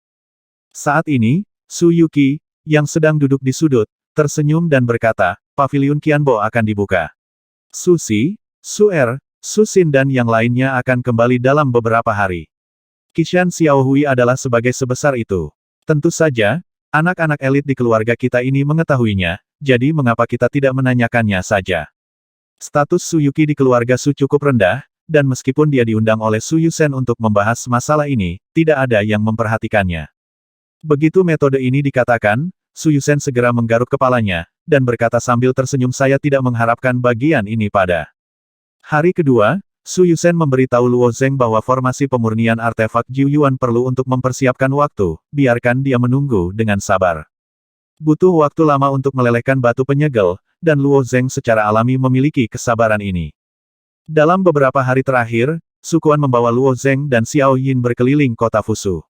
Saat ini, Su Yuki, yang sedang duduk di sudut, tersenyum dan berkata, Paviliun Qianbo akan dibuka. Su Si, Su Er, Su Xin dan yang lainnya akan kembali dalam beberapa hari. Qishan Xiaohui adalah sebagai sebesar itu. Tentu saja, anak-anak elit di keluarga kita ini mengetahuinya, jadi mengapa kita tidak menanyakannya saja. Status Su Yuki di keluarga Su cukup rendah, dan meskipun dia diundang oleh Su Yusen untuk membahas masalah ini, tidak ada yang memperhatikannya. Begitu metode ini dikatakan, Su Yusen segera menggaruk kepalanya, dan berkata sambil tersenyum saya tidak mengharapkan bagian ini pada. Hari kedua, Su Yusen memberitahu Luo Zeng bahwa formasi pemurnian artefak Jiu Yuan perlu untuk mempersiapkan waktu, biarkan dia menunggu dengan sabar. Butuh waktu lama untuk melelehkan batu penyegel, dan Luo Zeng secara alami memiliki kesabaran ini. Dalam beberapa hari terakhir, Su Quan membawa Luo Zeng dan Xiao Yin berkeliling kota Fusu.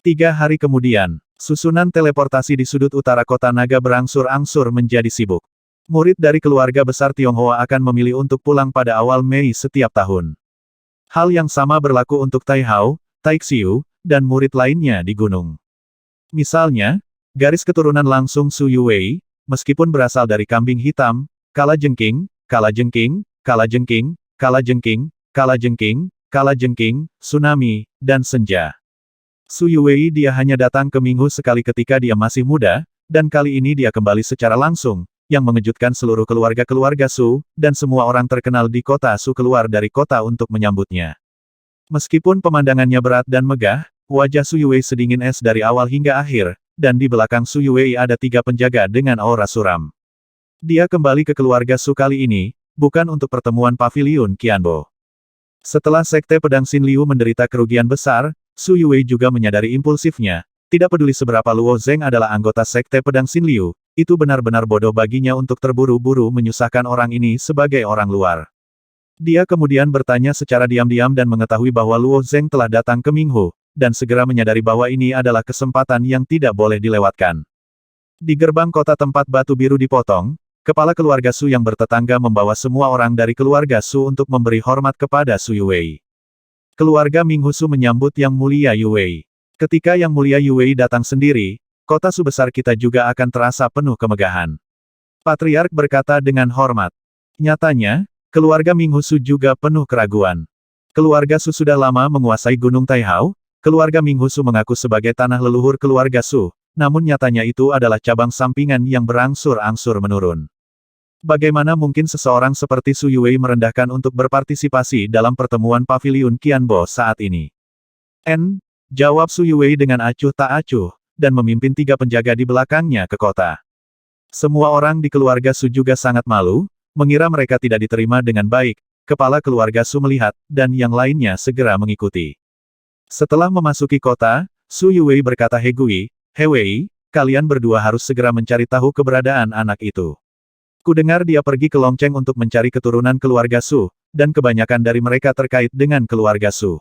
3 hari kemudian, susunan teleportasi di sudut utara kota naga berangsur-angsur menjadi sibuk. Murid dari keluarga besar Tionghoa akan memilih untuk pulang pada awal Mei setiap tahun. Hal yang sama berlaku untuk Tai Hao, Tai Xiu, dan murid lainnya di gunung. Misalnya, garis keturunan langsung Su Yuwei, meskipun berasal dari kambing hitam, kalajengking, kalajengking, kalajengking, kalajengking, kalajengking, kalajengking, tsunami, dan senja. Su Yuwei dia hanya datang ke Minghu sekali ketika dia masih muda, dan kali ini dia kembali secara langsung, yang mengejutkan seluruh keluarga-keluarga Su, dan semua orang terkenal di kota Su keluar dari kota untuk menyambutnya. Meskipun pemandangannya berat dan megah, wajah Su Yuwei sedingin es dari awal hingga akhir, dan di belakang Su Yuwei ada 3 penjaga dengan aura suram. Dia kembali ke keluarga Su kali ini, bukan untuk pertemuan Paviliun Qianbo. Setelah Sekte Pedang Xin Liu menderita kerugian besar, Su Yuwei juga menyadari impulsifnya, tidak peduli seberapa Luo Zeng adalah anggota Sekte Pedang Xin Liu, itu benar-benar bodoh baginya untuk terburu-buru menyusahkan orang ini sebagai orang luar. Dia kemudian bertanya secara diam-diam dan mengetahui bahwa Luo Zeng telah datang ke Minghu, dan segera menyadari bahwa ini adalah kesempatan yang tidak boleh dilewatkan. Di gerbang kota tempat batu biru dipotong, kepala keluarga Su yang bertetangga membawa semua orang dari keluarga Su untuk memberi hormat kepada Su Yuwei. Keluarga Minghu Su menyambut Yang Mulia Yuwei. Ketika Yang Mulia Yuwei datang sendiri, kota Su besar kita juga akan terasa penuh kemegahan. Patriark berkata dengan hormat. Nyatanya, keluarga Minghu Su juga penuh keraguan. Keluarga Su sudah lama menguasai Gunung Taihao, keluarga Minghu Su mengaku sebagai tanah leluhur keluarga Su, namun nyatanya itu adalah cabang sampingan yang berangsur-angsur menurun. Bagaimana mungkin seseorang seperti Su Yuwei merendahkan untuk berpartisipasi dalam pertemuan Paviliun Qianbo saat ini? Jawab Su Yuwei dengan acuh tak acuh, dan memimpin 3 penjaga di belakangnya ke kota. Semua orang di keluarga Su juga sangat malu, mengira mereka tidak diterima dengan baik, kepala keluarga Su melihat, dan yang lainnya segera mengikuti. Setelah memasuki kota, Su Yuwei berkata Hegui, Hewei, kalian berdua harus segera mencari tahu keberadaan anak itu. Kudengar dia pergi ke Longcheng untuk mencari keturunan keluarga Su, dan kebanyakan dari mereka terkait dengan keluarga Su.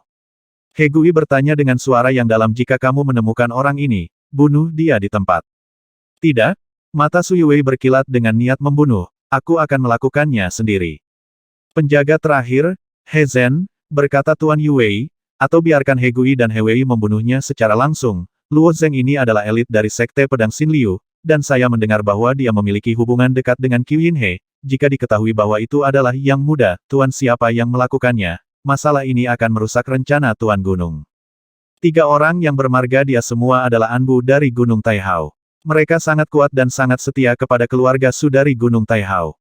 Hegui bertanya dengan suara yang dalam jika kamu menemukan orang ini, bunuh dia di tempat. Tidak, mata Su Yuwei berkilat dengan niat membunuh, aku akan melakukannya sendiri. Penjaga terakhir, He Zhen, berkata Tuan Yuwei, atau biarkan Hegui dan Hewei membunuhnya secara langsung, Luo Zeng ini adalah elit dari Sekte Pedang Xin Liu, dan saya mendengar bahwa dia memiliki hubungan dekat dengan Qiu Yinhe, jika diketahui bahwa itu adalah Yang Muda, Tuan siapa yang melakukannya, masalah ini akan merusak rencana Tuan Gunung. 3 orang yang bermarga dia semua adalah Anbu dari Gunung Taihao. Mereka sangat kuat dan sangat setia kepada keluarga Su dari Gunung Taihao.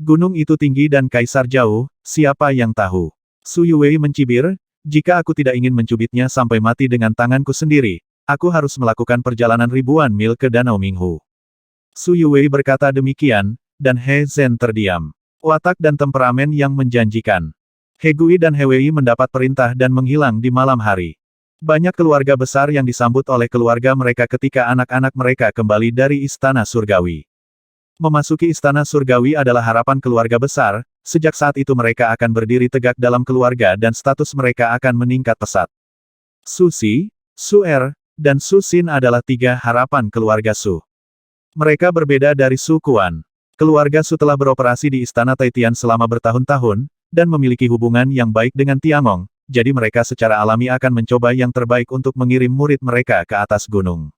Gunung itu tinggi dan kaisar jauh, siapa yang tahu? Su Yuwei mencibir, jika aku tidak ingin mencubitnya sampai mati dengan tanganku sendiri, Aku harus melakukan perjalanan ribuan mil ke Danau Minghu. Su Yuwei berkata demikian, dan He Zhen terdiam. Watak dan temperamen yang menjanjikan. He Gui dan He Wei mendapat perintah dan menghilang di malam hari. Banyak keluarga besar yang disambut oleh keluarga mereka ketika anak-anak mereka kembali dari Istana Surgawi. Memasuki Istana Surgawi adalah harapan keluarga besar, sejak saat itu mereka akan berdiri tegak dalam keluarga dan status mereka akan meningkat pesat. Su Xi, Su Er, dan Su Xin adalah tiga harapan keluarga Su. Mereka berbeda dari Su Quan. Keluarga Su telah beroperasi di Istana Taitian selama bertahun-tahun, dan memiliki hubungan yang baik dengan Tiangong, jadi mereka secara alami akan mencoba yang terbaik untuk mengirim murid mereka ke atas gunung.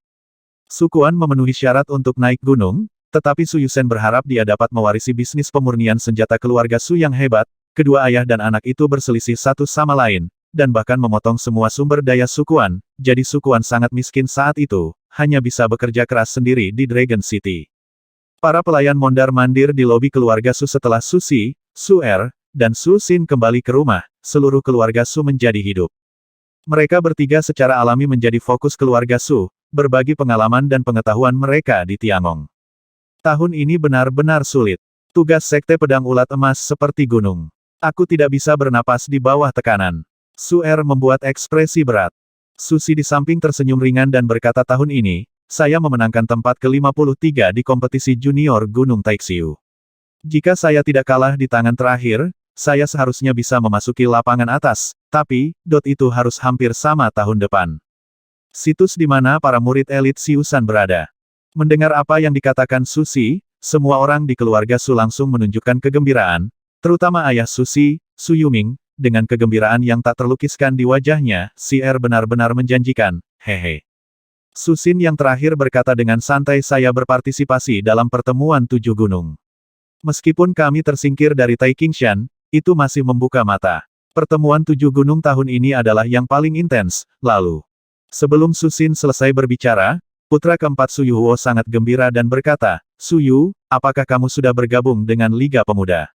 Su Quan memenuhi syarat untuk naik gunung, tetapi Su Yusen berharap dia dapat mewarisi bisnis pemurnian senjata keluarga Su yang hebat, kedua ayah dan anak itu berselisih satu sama lain, dan bahkan memotong semua sumber daya Su Quan, jadi Su Quan sangat miskin saat itu, hanya bisa bekerja keras sendiri di Dragon City. Para pelayan mondar-mandir di lobi keluarga Su setelah Su Xi, Su Er, dan Su Xin kembali ke rumah, seluruh keluarga Su menjadi hidup. Mereka bertiga secara alami menjadi fokus keluarga Su, berbagi pengalaman dan pengetahuan mereka di Tiangong. Tahun ini benar-benar sulit. Tugas Sekte Pedang Ulat Emas seperti gunung. Aku tidak bisa bernapas di bawah tekanan. Su Er membuat ekspresi berat. Su Xi di samping tersenyum ringan dan berkata tahun ini, saya memenangkan tempat ke-53 di kompetisi junior Gunung Taixiu. Jika saya tidak kalah di tangan terakhir, saya seharusnya bisa memasuki lapangan atas, tapi, itu harus hampir sama tahun depan. Situs di mana para murid elit Siusan berada. Mendengar apa yang dikatakan Su Xi, semua orang di keluarga Su langsung menunjukkan kegembiraan, terutama ayah Su Xi, Su Yuming, dengan kegembiraan yang tak terlukiskan di wajahnya, si Er benar-benar menjanjikan, hehe. Su Xin yang terakhir berkata dengan santai saya berpartisipasi dalam pertemuan 7 gunung. Meskipun kami tersingkir dari Taiqingshan, itu masih membuka mata. Pertemuan 7 gunung tahun ini adalah yang paling intens, lalu. Sebelum Su Xin selesai berbicara, putra keempat Su Yuhuo sangat gembira dan berkata, Su Yu, apakah kamu sudah bergabung dengan Liga Pemuda?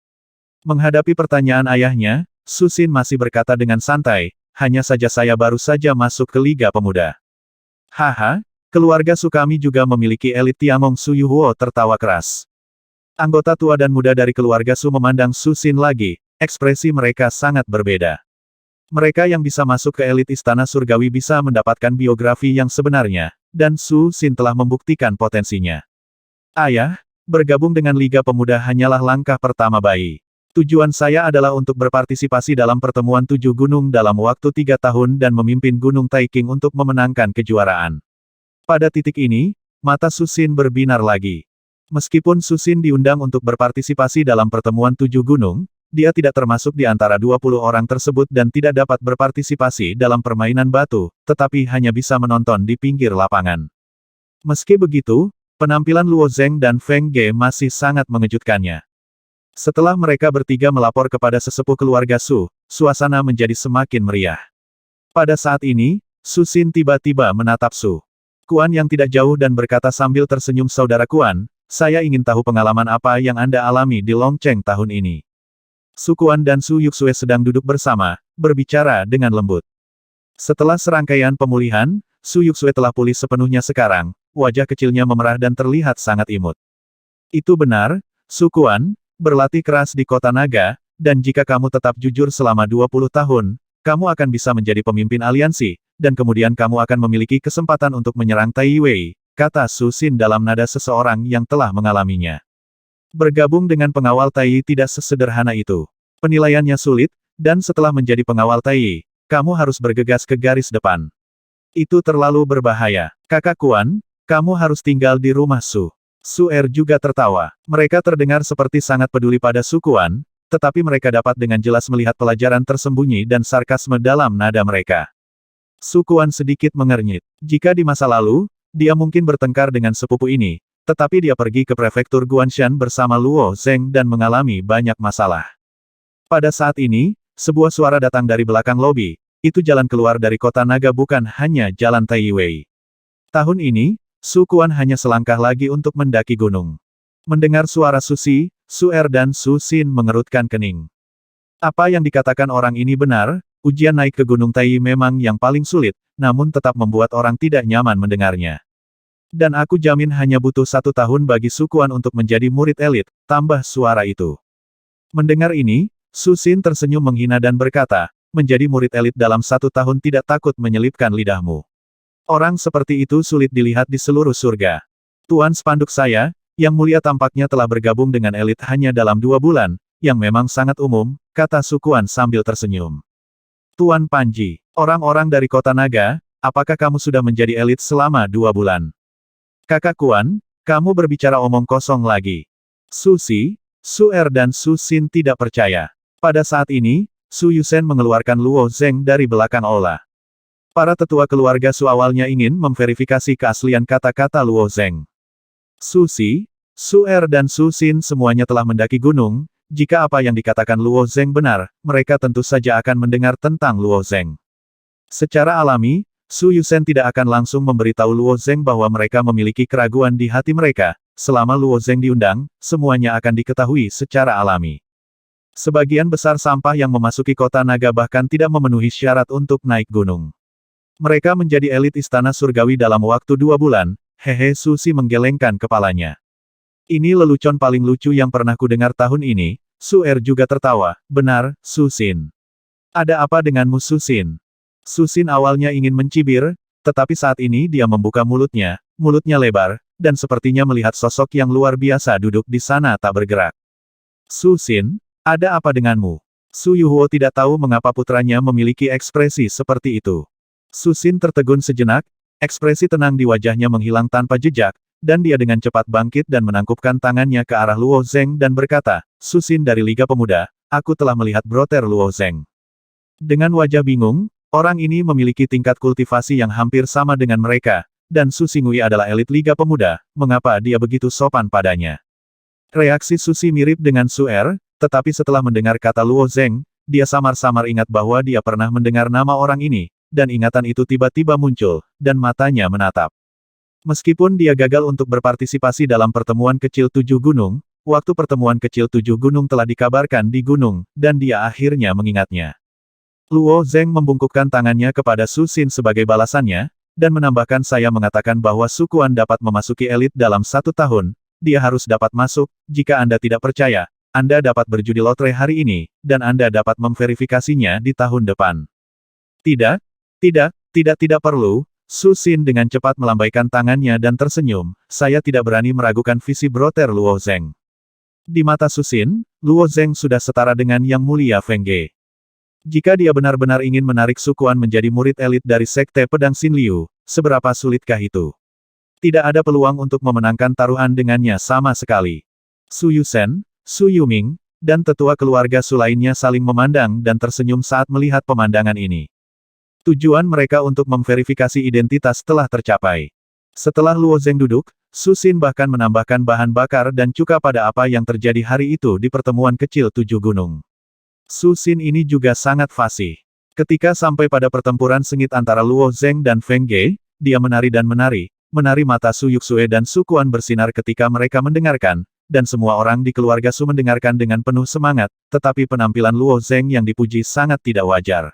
Menghadapi pertanyaan ayahnya, Su Xin masih berkata dengan santai, hanya saja saya baru saja masuk ke Liga Pemuda. Haha, keluarga Su kami juga memiliki elit Tiangong. Su Yuhuo tertawa keras. Anggota tua dan muda dari keluarga Su memandang Su Xin lagi, ekspresi mereka sangat berbeda. Mereka yang bisa masuk ke elit Istana Surgawi bisa mendapatkan biografi yang sebenarnya, dan Su Xin telah membuktikan potensinya. Ayah, bergabung dengan Liga Pemuda hanyalah langkah pertama bayi. Tujuan saya adalah untuk berpartisipasi dalam pertemuan 7 gunung dalam waktu 3 tahun dan memimpin Gunung Taiqing untuk memenangkan kejuaraan. Pada titik ini, mata Su Xin berbinar lagi. Meskipun Su Xin diundang untuk berpartisipasi dalam pertemuan 7 gunung, dia tidak termasuk di antara 20 orang tersebut dan tidak dapat berpartisipasi dalam permainan batu, tetapi hanya bisa menonton di pinggir lapangan. Meski begitu, penampilan Luo Zheng dan Feng Ge masih sangat mengejutkannya. Setelah mereka bertiga melapor kepada sesepuh keluarga Su, suasana menjadi semakin meriah. Pada saat ini, Su Xin tiba-tiba menatap Su Quan yang tidak jauh dan berkata sambil tersenyum saudara Quan, saya ingin tahu pengalaman apa yang Anda alami di Longcheng tahun ini. Su Quan dan Su Yuxue sedang duduk bersama, berbicara dengan lembut. Setelah serangkaian pemulihan, Su Yuxue telah pulih sepenuhnya sekarang, wajah kecilnya memerah dan terlihat sangat imut. Itu benar, Su Quan, berlatih keras di kota naga, dan jika kamu tetap jujur selama 20 tahun, kamu akan bisa menjadi pemimpin aliansi, dan kemudian kamu akan memiliki kesempatan untuk menyerang Tai Wei, kata Su Xin dalam nada seseorang yang telah mengalaminya. Bergabung dengan pengawal Tai tidak sesederhana itu. Penilaiannya sulit, dan setelah menjadi pengawal Tai, kamu harus bergegas ke garis depan. Itu terlalu berbahaya. Kakak Quan, kamu harus tinggal di rumah Su. Su Er juga tertawa. Mereka terdengar seperti sangat peduli pada Su Quan, tetapi mereka dapat dengan jelas melihat pelajaran tersembunyi dan sarkasme dalam nada mereka. Su Quan sedikit mengernyit. Jika di masa lalu, dia mungkin bertengkar dengan sepupu ini, tetapi dia pergi ke prefektur Guanshan bersama Luo Zheng dan mengalami banyak masalah. Pada saat ini, sebuah suara datang dari belakang lobi, itu jalan keluar dari kota naga bukan hanya jalan Tai Wei. Tahun ini, Su Quan hanya selangkah lagi untuk mendaki gunung. Mendengar suara Su Xi, Su Er dan Su Xin mengerutkan kening. Apa yang dikatakan orang ini benar, ujian naik ke Gunung Tai memang yang paling sulit, namun tetap membuat orang tidak nyaman mendengarnya. Dan aku jamin hanya butuh 1 tahun bagi Sukuan untuk menjadi murid elit, tambah suara itu. Mendengar ini, Su Xin tersenyum menghina dan berkata, menjadi murid elit dalam 1 tahun tidak takut menyelipkan lidahmu. Orang seperti itu sulit dilihat di seluruh surga. Tuan spanduk saya, yang mulia tampaknya telah bergabung dengan elit hanya dalam 2 bulan, yang memang sangat umum, kata Sukuan sambil tersenyum. Tuan Panji, orang-orang dari kota naga, apakah kamu sudah menjadi elit selama 2 bulan? Kakak Kuan, kamu berbicara omong kosong lagi. Su Si, Su Er dan Su Xin tidak percaya. Pada saat ini, Su Yusen mengeluarkan Luo Zeng dari belakang aula. Para tetua keluarga Su awalnya ingin memverifikasi keaslian kata-kata Luo Zeng. Su Si, Su Er dan Su Xin semuanya telah mendaki gunung, jika apa yang dikatakan Luo Zeng benar, mereka tentu saja akan mendengar tentang Luo Zeng. Secara alami, Su Yusen tidak akan langsung memberitahu Luo Zeng bahwa mereka memiliki keraguan di hati mereka. Selama Luo Zeng diundang, semuanya akan diketahui secara alami. Sebagian besar sampah yang memasuki kota naga bahkan tidak memenuhi syarat untuk naik gunung. Mereka menjadi elit istana surgawi dalam waktu 2 bulan, hehe. Su Si menggelengkan kepalanya. Ini lelucon paling lucu yang pernah kudengar tahun ini. Su Er juga tertawa, benar, Su Xin. Ada apa denganmu Su Xin? Su Xin awalnya ingin mencibir, tetapi saat ini dia membuka mulutnya lebar, dan sepertinya melihat sosok yang luar biasa duduk di sana tak bergerak. Su Xin, ada apa denganmu? Su Yuhuo tidak tahu mengapa putranya memiliki ekspresi seperti itu. Su Xin tertegun sejenak, ekspresi tenang di wajahnya menghilang tanpa jejak, dan dia dengan cepat bangkit dan menangkupkan tangannya ke arah Luo Zeng dan berkata, Su Xin dari Liga Pemuda, aku telah melihat broter Luo Zeng. Dengan wajah bingung, orang ini memiliki tingkat kultivasi yang hampir sama dengan mereka, dan Su Xingui adalah elit Liga Pemuda, mengapa dia begitu sopan padanya? Reaksi Su Si mirip dengan Su Er, tetapi setelah mendengar kata Luo Zeng, dia samar-samar ingat bahwa dia pernah mendengar nama orang ini, dan ingatan itu tiba-tiba muncul, dan matanya menatap. Meskipun dia gagal untuk berpartisipasi dalam pertemuan kecil 7 gunung, waktu pertemuan kecil 7 gunung telah dikabarkan di gunung, dan dia akhirnya mengingatnya. Luo Zeng membungkukkan tangannya kepada Su Xin sebagai balasannya, dan menambahkan saya mengatakan bahwa Sukuan dapat memasuki elit dalam 1 tahun, dia harus dapat masuk, jika Anda tidak percaya, Anda dapat berjudi lotre hari ini, dan Anda dapat memverifikasinya di tahun depan. Tidak perlu, Su Xin dengan cepat melambaikan tangannya dan tersenyum, saya tidak berani meragukan visi broter Luo Zeng. Di mata Su Xin, Luo Zeng sudah setara dengan Yang Mulia Feng Ge. Jika dia benar-benar ingin menarik Sukuan menjadi murid elit dari Sekte Pedang Xin Liu, seberapa sulitkah itu? Tidak ada peluang untuk memenangkan taruhan dengannya sama sekali. Su Yusen, Su Yuming, dan tetua keluarga Su lainnya saling memandang dan tersenyum saat melihat pemandangan ini. Tujuan mereka untuk memverifikasi identitas telah tercapai. Setelah Luo Zeng duduk, Su Xin bahkan menambahkan bahan bakar dan cuka pada apa yang terjadi hari itu di pertemuan kecil 7 gunung. Su Xin ini juga sangat fasih. Ketika sampai pada pertempuran sengit antara Luo Zeng dan Feng Ge, dia menari dan menari mata Su Yuxue dan Su Kuan bersinar ketika mereka mendengarkan, dan semua orang di keluarga Su mendengarkan dengan penuh semangat, tetapi penampilan Luo Zeng yang dipuji sangat tidak wajar.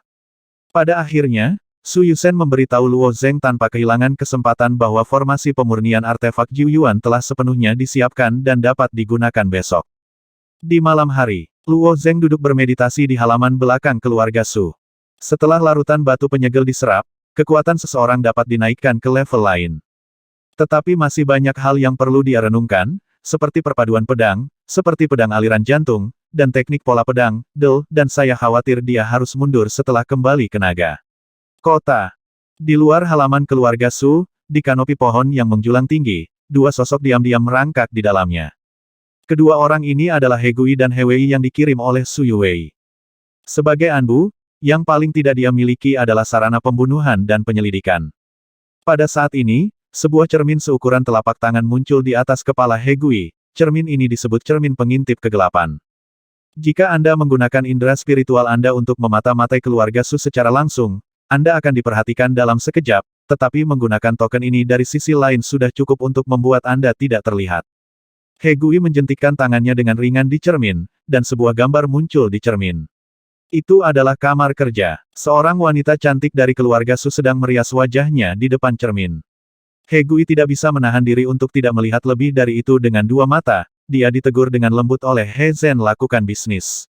Pada akhirnya, Su Yusen memberitahu Luo Zeng tanpa kehilangan kesempatan bahwa formasi pemurnian artefak Jiu Yuan telah sepenuhnya disiapkan dan dapat digunakan besok. Di malam hari, Luo Zeng duduk bermeditasi di halaman belakang keluarga Su. Setelah larutan batu penyegel diserap, kekuatan seseorang dapat dinaikkan ke level lain. Tetapi masih banyak hal yang perlu dia renungkan, seperti perpaduan pedang, seperti pedang aliran jantung, dan teknik pola pedang, dan saya khawatir dia harus mundur setelah kembali ke naga. Kota. Di luar halaman keluarga Su, di kanopi pohon yang menjulang tinggi, 2 sosok diam-diam merangkak di dalamnya. Kedua orang ini adalah He Gui dan He Wei yang dikirim oleh Su Yuwei. Sebagai Anbu, yang paling tidak dia miliki adalah sarana pembunuhan dan penyelidikan. Pada saat ini, sebuah cermin seukuran telapak tangan muncul di atas kepala He Gui. Cermin ini disebut cermin pengintip kegelapan. Jika Anda menggunakan indera spiritual Anda untuk memata-matai keluarga Su secara langsung, Anda akan diperhatikan dalam sekejap, tetapi menggunakan token ini dari sisi lain sudah cukup untuk membuat Anda tidak terlihat. He Gui menjentikkan tangannya dengan ringan di cermin, dan sebuah gambar muncul di cermin. Itu adalah kamar kerja. Seorang wanita cantik dari keluarga Su sedang merias wajahnya di depan cermin. He Gui tidak bisa menahan diri untuk tidak melihat lebih dari itu dengan dua mata. Dia ditegur dengan lembut oleh He Zhen lakukan bisnis.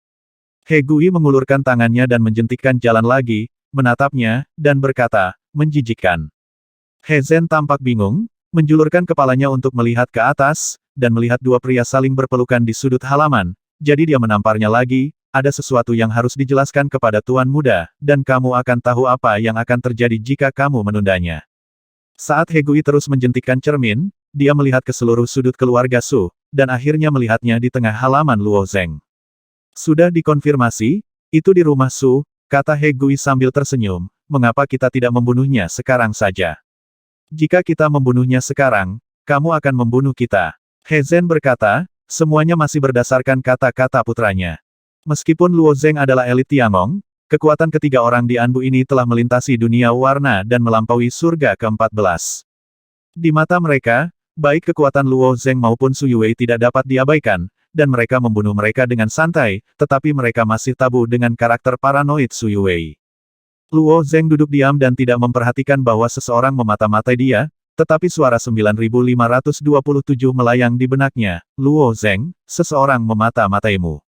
He Gui mengulurkan tangannya dan menjentikkan jalan lagi, menatapnya, dan berkata, menjijikkan. He Zhen tampak bingung, menjulurkan kepalanya untuk melihat ke atas, dan melihat dua pria saling berpelukan di sudut halaman. Jadi dia menamparnya lagi, ada sesuatu yang harus dijelaskan kepada Tuan Muda, dan kamu akan tahu apa yang akan terjadi jika kamu menundanya. Saat He Gui terus menjentikkan cermin, dia melihat ke seluruh sudut keluarga Su, dan akhirnya melihatnya di tengah halaman Luo Zeng. Sudah dikonfirmasi, itu di rumah Su, kata He Gui sambil tersenyum, mengapa kita tidak membunuhnya sekarang saja? Jika kita membunuhnya sekarang, kamu akan membunuh kita. He Zhen berkata, semuanya masih berdasarkan kata-kata putranya. Meskipun Luo Zeng adalah elit Tiangong, kekuatan ketiga orang di Anbu ini telah melintasi dunia warna dan melampaui surga ke-14. Di mata mereka, baik kekuatan Luo Zeng maupun Su Yue tidak dapat diabaikan, dan mereka membunuh mereka dengan santai, tetapi mereka masih tabu dengan karakter paranoid Su Yue. Luo Zeng duduk diam dan tidak memperhatikan bahwa seseorang memata-matai dia, tetapi suara 9527 melayang di benaknya, Luo Zeng, seseorang memata-mataimu.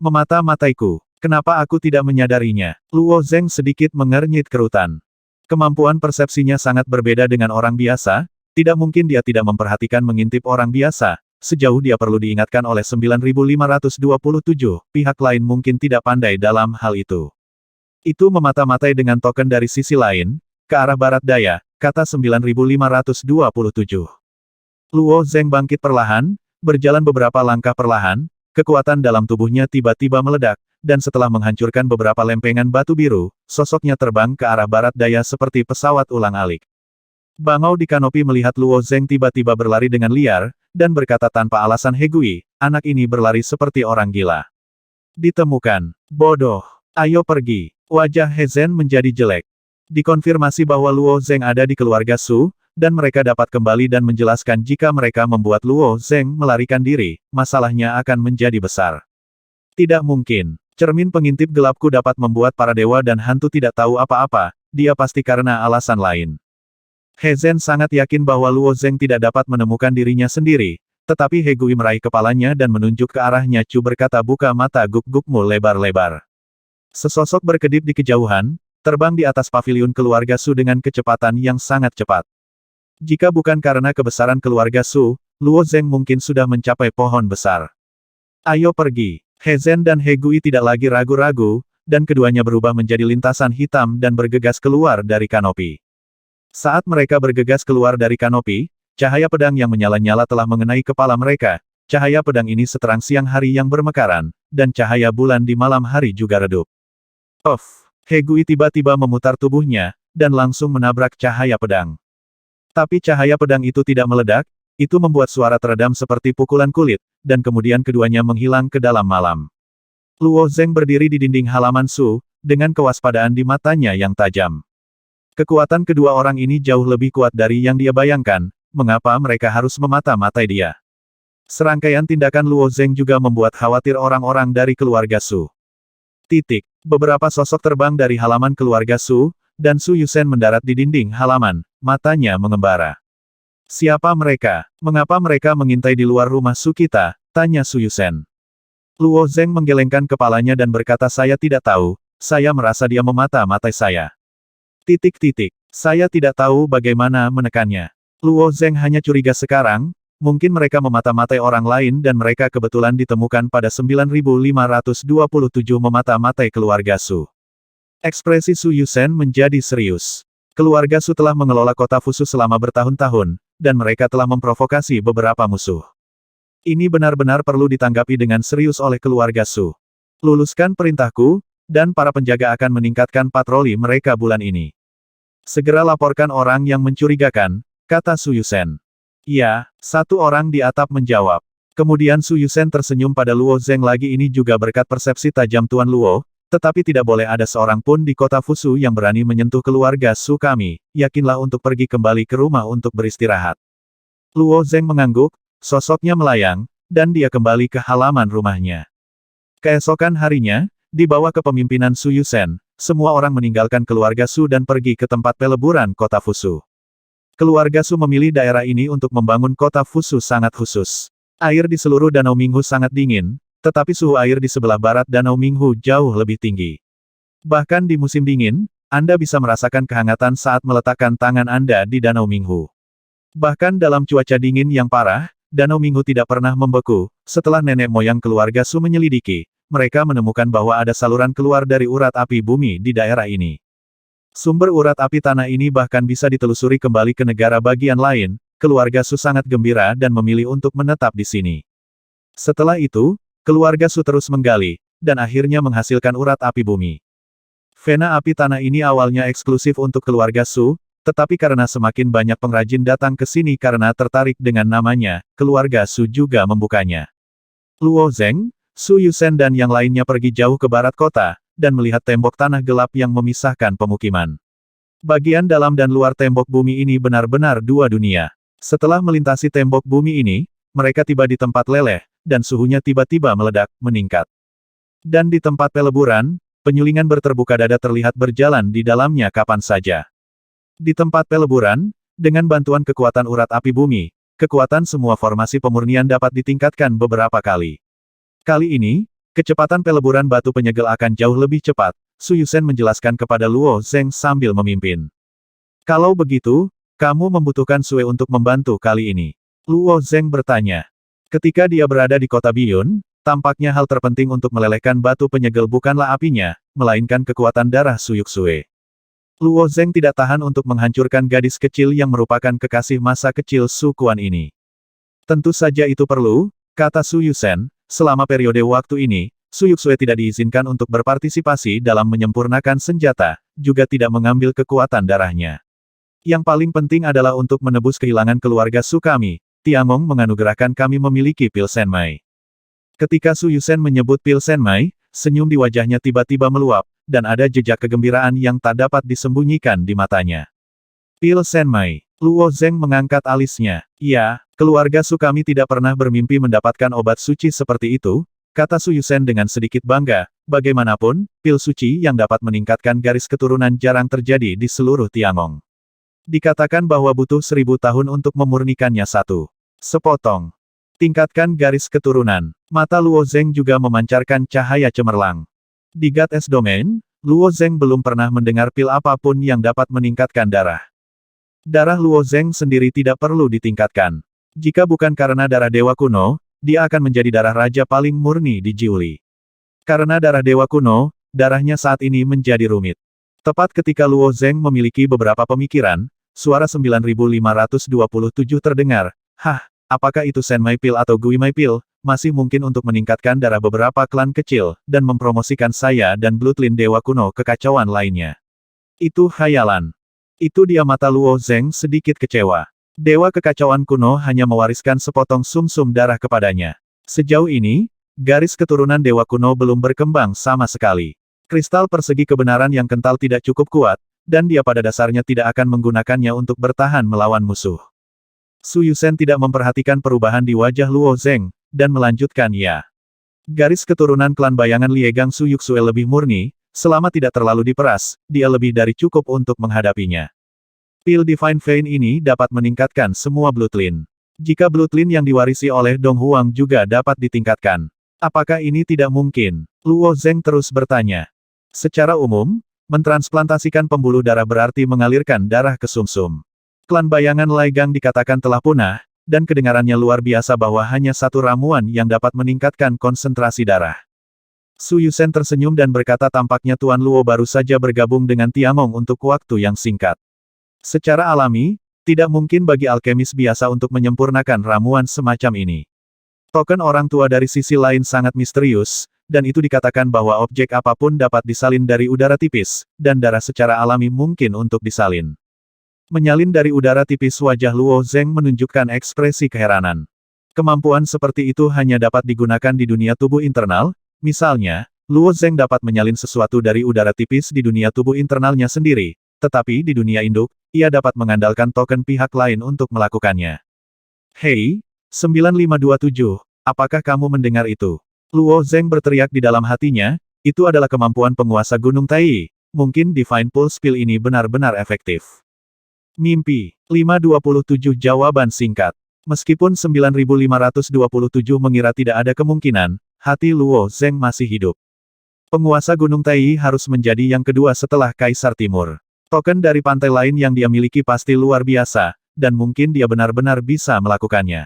Memata-mataiku. Kenapa aku tidak menyadarinya? Luo Zeng sedikit mengernyit kerutan. Kemampuan persepsinya sangat berbeda dengan orang biasa, tidak mungkin dia tidak memperhatikan mengintip orang biasa, sejauh dia perlu diingatkan oleh 9527, pihak lain mungkin tidak pandai dalam hal itu. Itu memata-matai dengan token dari sisi lain, ke arah barat daya, kata 9527. Luo Zeng bangkit perlahan, berjalan beberapa langkah perlahan, kekuatan dalam tubuhnya tiba-tiba meledak, dan setelah menghancurkan beberapa lempengan batu biru, sosoknya terbang ke arah barat daya seperti pesawat ulang-alik. Bangau di kanopi melihat Luo Zeng tiba-tiba berlari dengan liar, dan berkata tanpa alasan He Gui, anak ini berlari seperti orang gila. Ditemukan. Bodoh. Ayo pergi. Wajah He Zhen menjadi jelek. Dikonfirmasi bahwa Luo Zeng ada di keluarga Su, dan mereka dapat kembali dan menjelaskan jika mereka membuat Luo Zeng melarikan diri, masalahnya akan menjadi besar. Tidak mungkin. Cermin pengintip gelapku dapat membuat para dewa dan hantu tidak tahu apa-apa, dia pasti karena alasan lain. He Zhen sangat yakin bahwa Luo Zeng tidak dapat menemukan dirinya sendiri, tetapi He Gui meraih kepalanya dan menunjuk ke arahnya. Cu berkata buka mata guk-gukmu lebar-lebar. Sesosok berkedip di kejauhan, terbang di atas paviliun keluarga Su dengan kecepatan yang sangat cepat. Jika bukan karena kebesaran keluarga Su, Luo Zeng mungkin sudah mencapai pohon besar. Ayo pergi. He Zhen dan He Gui tidak lagi ragu-ragu, dan keduanya berubah menjadi lintasan hitam dan bergegas keluar dari kanopi. Saat mereka bergegas keluar dari kanopi, cahaya pedang yang menyala-nyala telah mengenai kepala mereka. Cahaya pedang ini seterang siang hari yang bermekaran, dan cahaya bulan di malam hari juga redup. He Gui tiba-tiba memutar tubuhnya, dan langsung menabrak cahaya pedang. Tapi cahaya pedang itu tidak meledak, itu membuat suara teredam seperti pukulan kulit, dan kemudian keduanya menghilang ke dalam malam. Luo Zeng berdiri di dinding halaman Su, dengan kewaspadaan di matanya yang tajam. Kekuatan kedua orang ini jauh lebih kuat dari yang dia bayangkan, mengapa mereka harus memata-matai dia. Serangkaian tindakan Luo Zeng juga membuat khawatir orang-orang dari keluarga Su. Beberapa sosok terbang dari halaman keluarga Su, dan Su Yusen mendarat di dinding halaman, matanya mengembara. Siapa mereka? Mengapa mereka mengintai di luar rumah Su kita? Tanya Su Yusen. Luo Zeng menggelengkan kepalanya dan berkata saya tidak tahu, saya merasa dia memata-matai saya. Saya tidak tahu bagaimana menekannya. Luo Zeng hanya curiga sekarang, mungkin mereka memata-matai orang lain dan mereka kebetulan ditemukan pada 9527 memata-matai keluarga Su. Ekspresi Su Yusen menjadi serius. Keluarga Su telah mengelola kota Fusu selama bertahun-tahun, dan mereka telah memprovokasi beberapa musuh. Ini benar-benar perlu ditanggapi dengan serius oleh keluarga Su. Luluskan perintahku, dan para penjaga akan meningkatkan patroli mereka bulan ini. Segera laporkan orang yang mencurigakan, kata Su Yusen. Ya, satu orang di atap menjawab. Kemudian Su Yusen tersenyum pada Luo Zeng lagi ini juga berkat persepsi tajam Tuan Luo, tetapi tidak boleh ada seorang pun di kota Fusu yang berani menyentuh keluarga Su kami, yakinlah untuk pergi kembali ke rumah untuk beristirahat. Luo Zeng mengangguk, sosoknya melayang, dan dia kembali ke halaman rumahnya. Keesokan harinya, di bawah kepemimpinan Su Yusen, semua orang meninggalkan keluarga Su dan pergi ke tempat peleburan kota Fusu. Keluarga Su memilih daerah ini untuk membangun kota Fusu sangat khusus. Air di seluruh Danau Minghu sangat dingin, tetapi suhu air di sebelah barat Danau Minghu jauh lebih tinggi. Bahkan di musim dingin, Anda bisa merasakan kehangatan saat meletakkan tangan Anda di Danau Minghu. Bahkan dalam cuaca dingin yang parah, Danau Minghu tidak pernah membeku. Setelah nenek moyang keluarga Su menyelidiki, mereka menemukan bahwa ada saluran keluar dari urat api bumi di daerah ini. Sumber urat api tanah ini bahkan bisa ditelusuri kembali ke negara bagian lain. Keluarga Su sangat gembira dan memilih untuk menetap di sini. Setelah itu, keluarga Su terus menggali, dan akhirnya menghasilkan urat api bumi. Vena api tanah ini awalnya eksklusif untuk keluarga Su, tetapi karena semakin banyak pengrajin datang ke sini karena tertarik dengan namanya, keluarga Su juga membukanya. Luo Zeng, Su Yusen dan yang lainnya pergi jauh ke barat kota, dan melihat tembok tanah gelap yang memisahkan pemukiman. Bagian dalam dan luar tembok bumi ini benar-benar dua dunia. Setelah melintasi tembok bumi ini, mereka tiba di tempat leleh, dan suhunya tiba-tiba meledak, meningkat. Dan di tempat peleburan, penyulingan berterbuka dada terlihat berjalan di dalamnya kapan saja. Di tempat peleburan, dengan bantuan kekuatan urat api bumi, kekuatan semua formasi pemurnian dapat ditingkatkan beberapa kali. Kali ini, kecepatan peleburan batu penyegel akan jauh lebih cepat, Su Yusen menjelaskan kepada Luo Zeng sambil memimpin. Kalau begitu, kamu membutuhkan Sue untuk membantu kali ini. Luo Zeng bertanya. Ketika dia berada di kota Biyun, tampaknya hal terpenting untuk melelehkan batu penyegel bukanlah apinya, melainkan kekuatan darah Suyuk Sue. Luo Zeng tidak tahan untuk menghancurkan gadis kecil yang merupakan kekasih masa kecil Su Quan ini. Tentu saja itu perlu, kata Su Yusen, selama periode waktu ini, Suyuk Sue tidak diizinkan untuk berpartisipasi dalam menyempurnakan senjata, juga tidak mengambil kekuatan darahnya. Yang paling penting adalah untuk menebus kehilangan keluarga Su kami, Tiangong menganugerahkan kami memiliki pil Senmai. Ketika Su Yusen menyebut pil Senmai, senyum di wajahnya tiba-tiba meluap, dan ada jejak kegembiraan yang tak dapat disembunyikan di matanya. Pil Senmai. Luo Zeng mengangkat alisnya. Ya, keluarga Su kami tidak pernah bermimpi mendapatkan obat suci seperti itu, kata Su Yusen dengan sedikit bangga. Bagaimanapun, pil suci yang dapat meningkatkan garis keturunan jarang terjadi di seluruh Tiangong. Dikatakan bahwa butuh 1000 tahun untuk memurnikannya satu. Sepotong. Tingkatkan garis keturunan. Mata Luo Zeng juga memancarkan cahaya cemerlang. Di God S Domain, Luo Zeng belum pernah mendengar pil apapun yang dapat meningkatkan darah. Darah Luo Zeng sendiri tidak perlu ditingkatkan. Jika bukan karena darah dewa kuno, dia akan menjadi darah raja paling murni di Jiuli. Karena darah dewa kuno, darahnya saat ini menjadi rumit. Tepat ketika Luo Zeng memiliki beberapa pemikiran, suara 9527 terdengar. Hah, apakah itu Senmai Pil atau Guimai Pil? Masih mungkin untuk meningkatkan darah beberapa klan kecil, dan mempromosikan saya dan Bloodline Dewa Kuno kekacauan lainnya. Itu khayalan. Itu dia. Mata Luo Zeng sedikit kecewa. Dewa kekacauan kuno hanya mewariskan sepotong sumsum darah kepadanya. Sejauh ini, garis keturunan Dewa Kuno belum berkembang sama sekali. Kristal persegi kebenaran yang kental tidak cukup kuat, dan dia pada dasarnya tidak akan menggunakannya untuk bertahan melawan musuh. Su Yusen tidak memperhatikan perubahan di wajah Luo Zeng, dan melanjutkan ya. Garis keturunan klan bayangan Liegang Su Yuksue lebih murni, selama tidak terlalu diperas, dia lebih dari cukup untuk menghadapinya. Pil Divine Vein ini dapat meningkatkan semua Bloodline. Jika Bloodline yang diwarisi oleh Dong Huang juga dapat ditingkatkan. Apakah ini tidak mungkin? Luo Zeng terus bertanya. Secara umum, mentransplantasikan pembuluh darah berarti mengalirkan darah ke sumsum. Klan bayangan Liegang dikatakan telah punah, dan kedengarannya luar biasa bahwa hanya satu ramuan yang dapat meningkatkan konsentrasi darah. Su Yusen tersenyum dan berkata tampaknya Tuan Luo baru saja bergabung dengan Tiangong untuk waktu yang singkat. Secara alami, tidak mungkin bagi alkemis biasa untuk menyempurnakan ramuan semacam ini. Token orang tua dari sisi lain sangat misterius, dan itu dikatakan bahwa objek apapun dapat disalin dari udara tipis, dan darah secara alami mungkin untuk disalin. Menyalin dari udara tipis. Wajah Luo Zeng menunjukkan ekspresi keheranan. Kemampuan seperti itu hanya dapat digunakan di dunia tubuh internal, misalnya, Luo Zeng dapat menyalin sesuatu dari udara tipis di dunia tubuh internalnya sendiri, tetapi di dunia induk, ia dapat mengandalkan token pihak lain untuk melakukannya. Hei, 9527, apakah kamu mendengar itu? Luo Zeng berteriak di dalam hatinya, Itu adalah kemampuan penguasa Gunung Tai. Mungkin Divine Pulse Spill ini benar-benar efektif. Mimpi. 527 jawaban singkat. Meskipun 9527 mengira tidak ada kemungkinan, hati Luo Zeng masih hidup. Penguasa Gunung Tai harus menjadi yang kedua setelah Kaisar Timur. Token dari pantai lain yang dia miliki pasti luar biasa, dan mungkin dia benar-benar bisa melakukannya.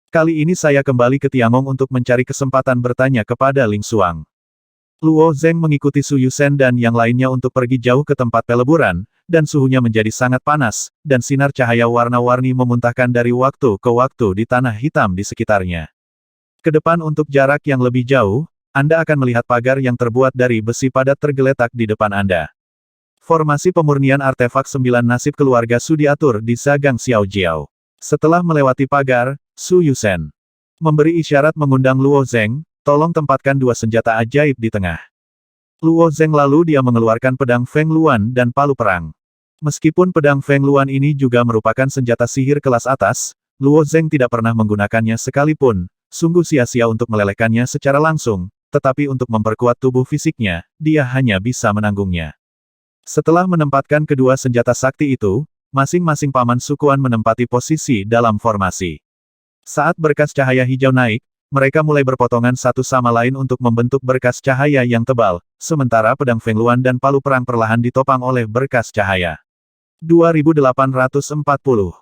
Kali ini saya kembali ke Tiangong untuk mencari kesempatan bertanya kepada Ling Xuang. Luo Zeng mengikuti Su Yusen dan yang lainnya untuk pergi jauh ke tempat peleburan, dan suhunya menjadi sangat panas, dan sinar cahaya warna-warni memuntahkan dari waktu ke waktu di tanah hitam di sekitarnya. Ke depan untuk jarak yang lebih jauh, Anda akan melihat pagar yang terbuat dari besi padat tergeletak di depan Anda. Formasi pemurnian artefak 9 nasib keluarga Su diatur di Zagang Xiaojiao. Setelah melewati pagar, Su Yusen memberi isyarat mengundang Luo Zeng, tolong tempatkan dua senjata ajaib di tengah. Luo Zeng lalu dia mengeluarkan pedang Feng Luan dan palu perang. Meskipun pedang Feng Luan ini juga merupakan senjata sihir kelas atas, Luo Zeng tidak pernah menggunakannya sekalipun, sungguh sia-sia untuk melelehkannya secara langsung, tetapi untuk memperkuat tubuh fisiknya, dia hanya bisa menanggungnya. Setelah menempatkan kedua senjata sakti itu, masing-masing paman sukuan menempati posisi dalam formasi. Saat berkas cahaya hijau naik, mereka mulai berpotongan satu sama lain untuk membentuk berkas cahaya yang tebal, sementara pedang Feng Luan dan palu perang perlahan ditopang oleh berkas cahaya. 2840